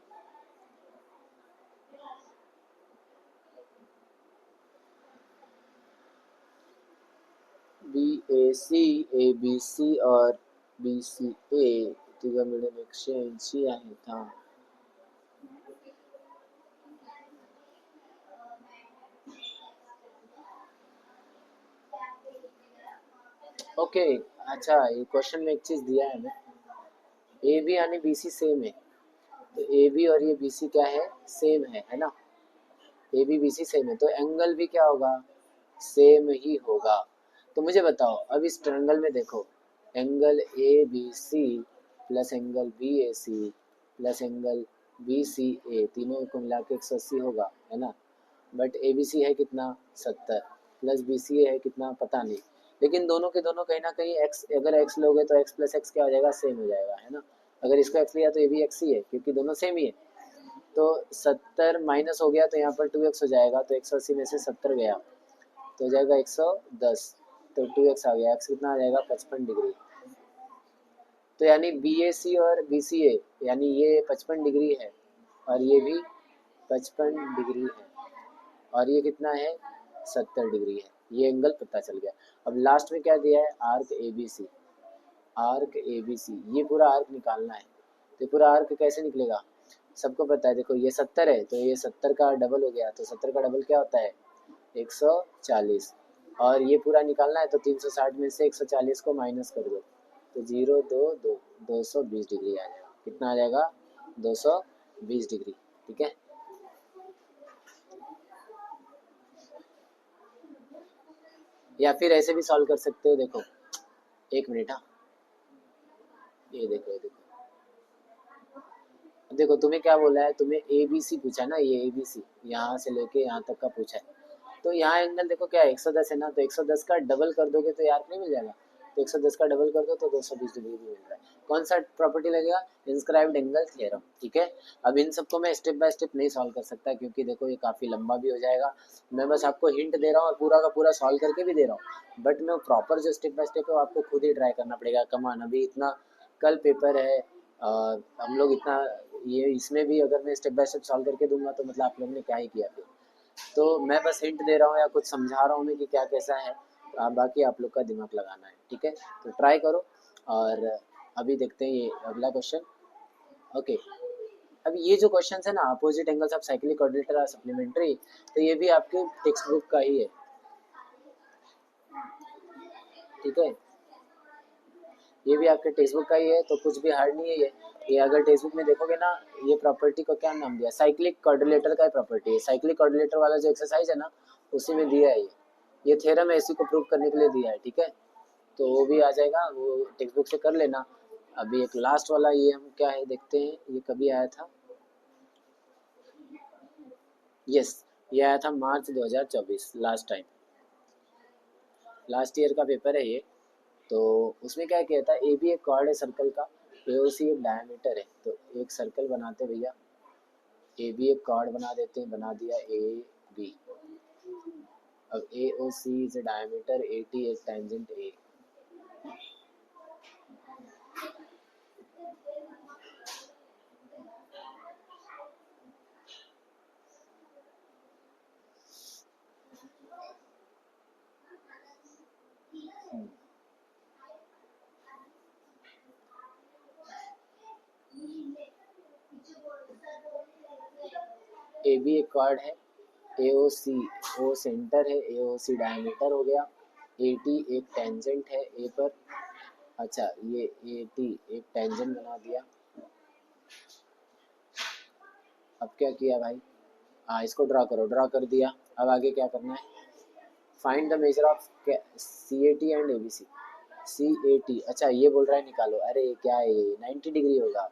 B A C, A B सी और बी सी ए तिघ मिळून 180 आहेत हा। ओके, अच्छा ये क्वेश्चन में एक चीज दिया है हमें, ए बी यानी बी सी सेम है। तो ए बी और ये बी सी क्या है, सेम है ना। A B B C same है तो एंगल भी क्या होगा, सेम ही होगा। तो मुझे बताओ, अब इस ट्रायंगल में देखो, angle A B C plus angle B A C plus angle B C A, तीनों को मिला के 180 होगा, है ना। बट ए बी सी है कितना, 70, प्लस बी सी ए है कितना पता नहीं। लेकिन दोनों के दोनों कहीं ना कहीं एक्स, अगर एक्स लोगे तो एक्स प्लस एक्स क्या हो जाएगा, सेम हो जाएगा, है ना। अगर इसको एक्स लिया तो ये भी एक्स ही है, क्योंकि दोनों सेम ही है। तो 70 माइनस हो गया तो यहाँ पर 2x हो जाएगा, तो 180 में से 70 गया तो हो जाएगा 110, तो 2x आ गया, x कितना आ जाएगा, 55 डिग्री। तो यानी बी ए सी और बी सी ए, यानी ये 55 डिग्री है और ये भी 55 डिग्री है, और ये कितना है, 70 डिग्री है। ये एंगल पता चल गया। अब लास्ट में क्या दिया है, arc A B C, arc A B C, ये पूरा आर्क निकालना है। तो पूरा आर्क कैसे निकलेगा, सबको पता है, देखो ये 70 है तो ये 70 का डबल हो गया, तो 70 का डबल क्या होता है, 140। और ये पूरा निकालना है तो 360 में से 140 को माइनस कर दो, तो 0 2 2 220 डिग्री आ जाएगा। कितना आ जाएगा, 220 डिग्री, ठीक है। या फिर ऐसे भी सॉल्व कर सकते हो, देखो एक मिनट, हाँ ये देखो, ये देखो, देखो तुम्हें क्या बोला है, तुम्हें ए बी सी पूछा ना, ये ए बी सी यहाँ से लेके यहाँ तक का पूछा है। तो यहाँ एंगल देखो क्या है, 110 है ना, तो 110 का डबल कर दोगे तो यार नहीं मिल जाएगा। तो 110 का डबल कर दो तो 220 डिग्री भी मिल रहा है। कौन सा प्रॉपर्टी लगेगा, इंस्क्राइब्ड एंगल थ्योरम, ठीक है। अब इन सबको मैं स्टेप बाय स्टेप नहीं सॉल्व कर सकता, क्योंकि देखो ये काफ़ी लंबा भी हो जाएगा। मैं बस आपको हिंट दे रहा हूँ और पूरा का पूरा सॉल्व करके भी दे रहा हूँ, बट मैं प्रॉपर जो स्टेप बाय स्टेप है आपको खुद ही ट्राई करना पड़ेगा। कमान अभी इतना, कल पेपर है, हम लोग इतना, ये इसमें भी अगर मैं स्टेप बाय स्टेप सॉल्व करके दूंगा तो मतलब आप लोग ने क्या ही किया फिर। तो मैं बस हिंट दे रहा हूँ या कुछ समझा रहा हूँ मैं कि क्या कैसा है, बाकी आप लोग का दिमाग लगाना है, ठीक है। तो ट्राई करो। और अभी देखते हैं ये अगला क्वेश्चन। ओके, अब ये जो क्वेश्चन है ना, opposite angles of cyclic quadrilateral are supplementary, तो ये भी आपके टेक्स्ट बुक का ही है, ठीक है। ये भी आपके टेक्स्ट बुक का ही है, तो कुछ भी हार्ड नहीं है ये अगर टेक्स्ट बुक में देखोगे ना, ये प्रॉपर्टी को क्या नाम दिया, साइक्लिक क्वाड्रिलेटर का प्रॉपर्टी है। साइक्लिक क्वाड्रिलेटर वाला जो एक्सरसाइज है ना, उसी में दिया है ये थ्योरम है, इसी को प्रूव करने के लिए दिया है, ठीक है। तो वो भी आ जाएगा, वो टेक्स्ट बुक से कर लेना। अभी एक लास्ट वाला ये हम क्या है देखते हैं, ये कभी आया था, यस ये आया था मार्च 2024 लास्ट टाइम, लास्ट ईयर का पेपर है ये। तो उसमें क्या किया था, ए बी एक कॉर्ड है सर्कल का, ए ओ सी एक डायमीटर है। तो एक सर्कल बनाते भैया, ए बी एक कॉर्ड बना देते हैं, बना दिया ए बी। अब A O C is a diameter, A T एक टेंजेंट ए। ए बी एक कॉर्ड है, A O C O centre है, ए ओ सी डायमीटर हो गया, ए टी एक टेंजेंट है ए पर। अच्छा ये ए टी एक टेंजेंट बना दिया। अब क्या किया भाई, हाँ इसको ड्रा करो, ड्रा कर दिया। अब आगे क्या करना है, find the measure of C A T and A B C. C A T, अच्छा ये बोल रहा है निकालो। अरे क्या है ये, 90 डिग्री होगा।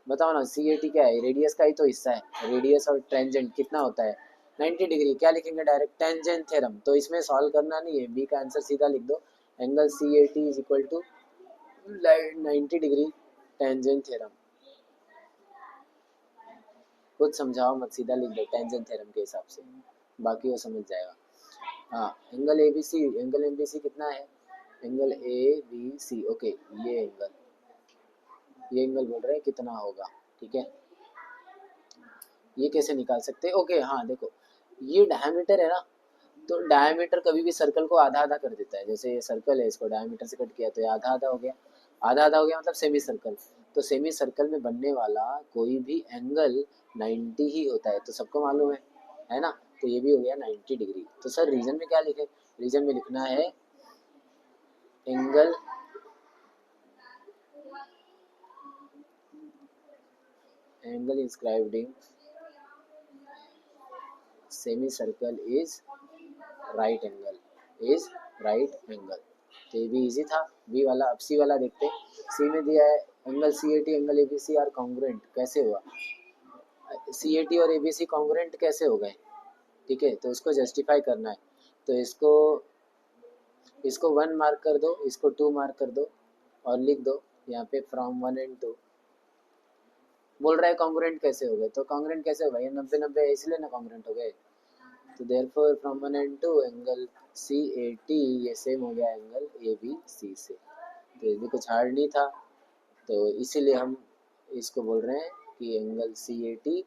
बताओ ना, सी ए टी क्या है, रेडियस का ही तो हिस्सा है। रेडियस और टेंजेंट कितना होता है, 90 डिग्री। क्या लिखेंगे डायरेक्ट, टेंजेंट थ्योरम। तो इसमें सॉल्व करना नहीं है, बी का आंसर सीधा लिख दो। Angle C A T is equal to 90 degree tangent theorem. कुछ समझाओ मत, सीधा लिख दो टेंजेंट थ्योरम के हिसाब से, बाकी वो समझ जाएगा। हाँ angle A B C, angle A B C कितना है, angle A B C, okay ये एंगल बोल रहे हैं कितना होगा, ठीक है। ये कैसे निकाल सकते हैं, ओके हाँ देखो, ये डायमीटर है ना, तो डायमीटर कभी भी सर्कल को आधा आधा कर देता है। जैसे ये सर्कल है, इसको डायमीटर से कट किया तो ये आधा आधा हो गया। आधा आधा हो गया मतलब सेमी सर्कल। तो सेमी सर्कल में बनने वाला कोई भी एंगल 90 ही होता है, तो सबको मालूम है ना। तो ये भी हो गया 90 डिग्री। तो सर रीजन में क्या लिखे, रीजन में लिखना है angle inscribed in semicircle is right angle। तो ये भी इजी था, बी वाला। अब सी वाला देखते हैं। सी में दिया है angle C A T angle A B C are congruent. कैसे हुआ, सी ए टी और ए बी सी कॉन्ग्रुएंट कैसे हो गए, ठीक है। तो उसको जस्टिफाई करना है। तो इसको 1 मार्क कर दो, इसको 2 मार्क कर दो, और लिख दो यहाँ पे फ्रॉम 1 and 2। बोल रहा है कॉन्ग्रुएंट कैसे हो गए, तो कॉन्ग्रुएंट कैसे होगा, ये 90 90 है इसलिए ना कॉन्ग्रुएंट हो गए। तो therefore from 1 and 2 angle C A T ये सेम हो गया एंगल ए बी सी से। तो ये भी कुछ हार्ड नहीं था, तो इसीलिए हम इसको बोल रहे हैं कि angle C A T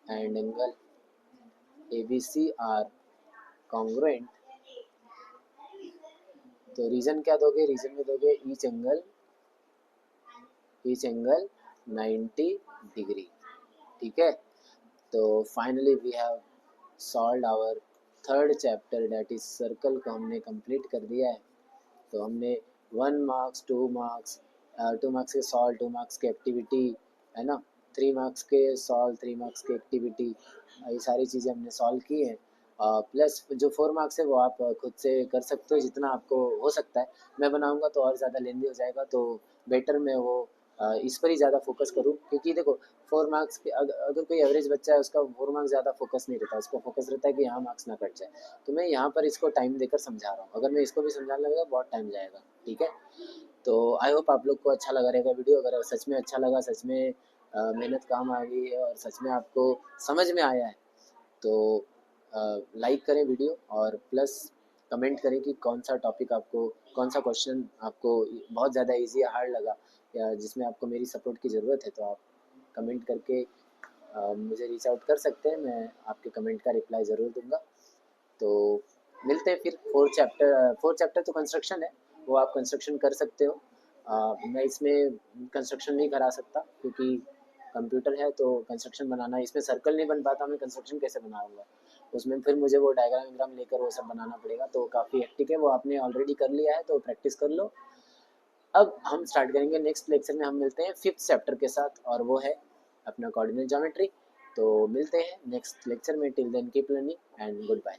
and angle A B C are congruent. तो रीजन क्या दोगे, रीजन में दोगे ईच एंगल 90 डिग्री, ठीक है। तो finally we have solve our third chapter, that is circle को हमने कंप्लीट कर दिया है। तो हमने 1 मार्क्स 2 मार्क्स 2 मार्क्स के सॉल्व, 2 मार्क्स की एक्टिविटी, है ना, 3 मार्क्स के सॉल्व, 3 मार्क्स की एक्टिविटी, ये सारी चीज़ें हमने सॉल्व की हैं। प्लस जो 4 मार्क्स है वो आप खुद से कर सकते हो जितना आपको हो सकता है। मैं बनाऊंगा तो और ज़्यादा लेंदी हो जाएगा, तो बेटर मैं वो इस पर ही ज़्यादा फोकस करूँ। क्योंकि देखो 4 मार्क्स के अगर कोई एवरेज बच्चा है उसका 4 मार्क्स ज़्यादा फोकस नहीं रहता, उसका फोकस रहता है कि यहाँ मार्क्स ना कट जाए। तो मैं यहाँ पर इसको टाइम देकर समझा रहा हूँ, अगर मैं इसको भी समझाने लगेगा बहुत टाइम जाएगा, ठीक है। तो आई होप आप लोग को अच्छा लगा रहेगा वीडियो। अगर सच में अच्छा लगा, सच में मेहनत काम आ गई है और सच में आपको समझ में आया है, तो लाइक करें वीडियो, और प्लस कमेंट करें कि कौन सा टॉपिक आपको, कौन सा क्वेश्चन आपको बहुत ज़्यादा इजी या हार्ड लगा, या जिसमें आपको मेरी सपोर्ट की ज़रूरत है। तो आप कमेंट करके मुझे रीच आउट कर सकते हैं, मैं आपके कमेंट का रिप्लाई ज़रूर दूंगा। तो मिलते हैं फिर। फोर्थ चैप्टर तो कंस्ट्रक्शन है, वो आप कंस्ट्रक्शन कर सकते हो। मैं इसमें कंस्ट्रक्शन नहीं करा सकता क्योंकि कंप्यूटर है, तो कंस्ट्रक्शन बनाना, इसमें सर्कल नहीं बन पाता, मैं कंस्ट्रक्शन कैसे बनाऊंगा। उसमें फिर मुझे वो डायग्राम वायग्राम लेकर वो सब बनाना पड़ेगा, तो काफ़ी हेक्टिक है। वो आपने ऑलरेडी कर लिया है तो प्रैक्टिस कर लो। अब हम स्टार्ट करेंगे नेक्स्ट लेक्चर में, हम मिलते हैं 5th चैप्टर के साथ, और वो है अपना कोऑर्डिनेट ज्योमेट्री। तो मिलते हैं नेक्स्ट लेक्चर में। Till then keep learning and good bye.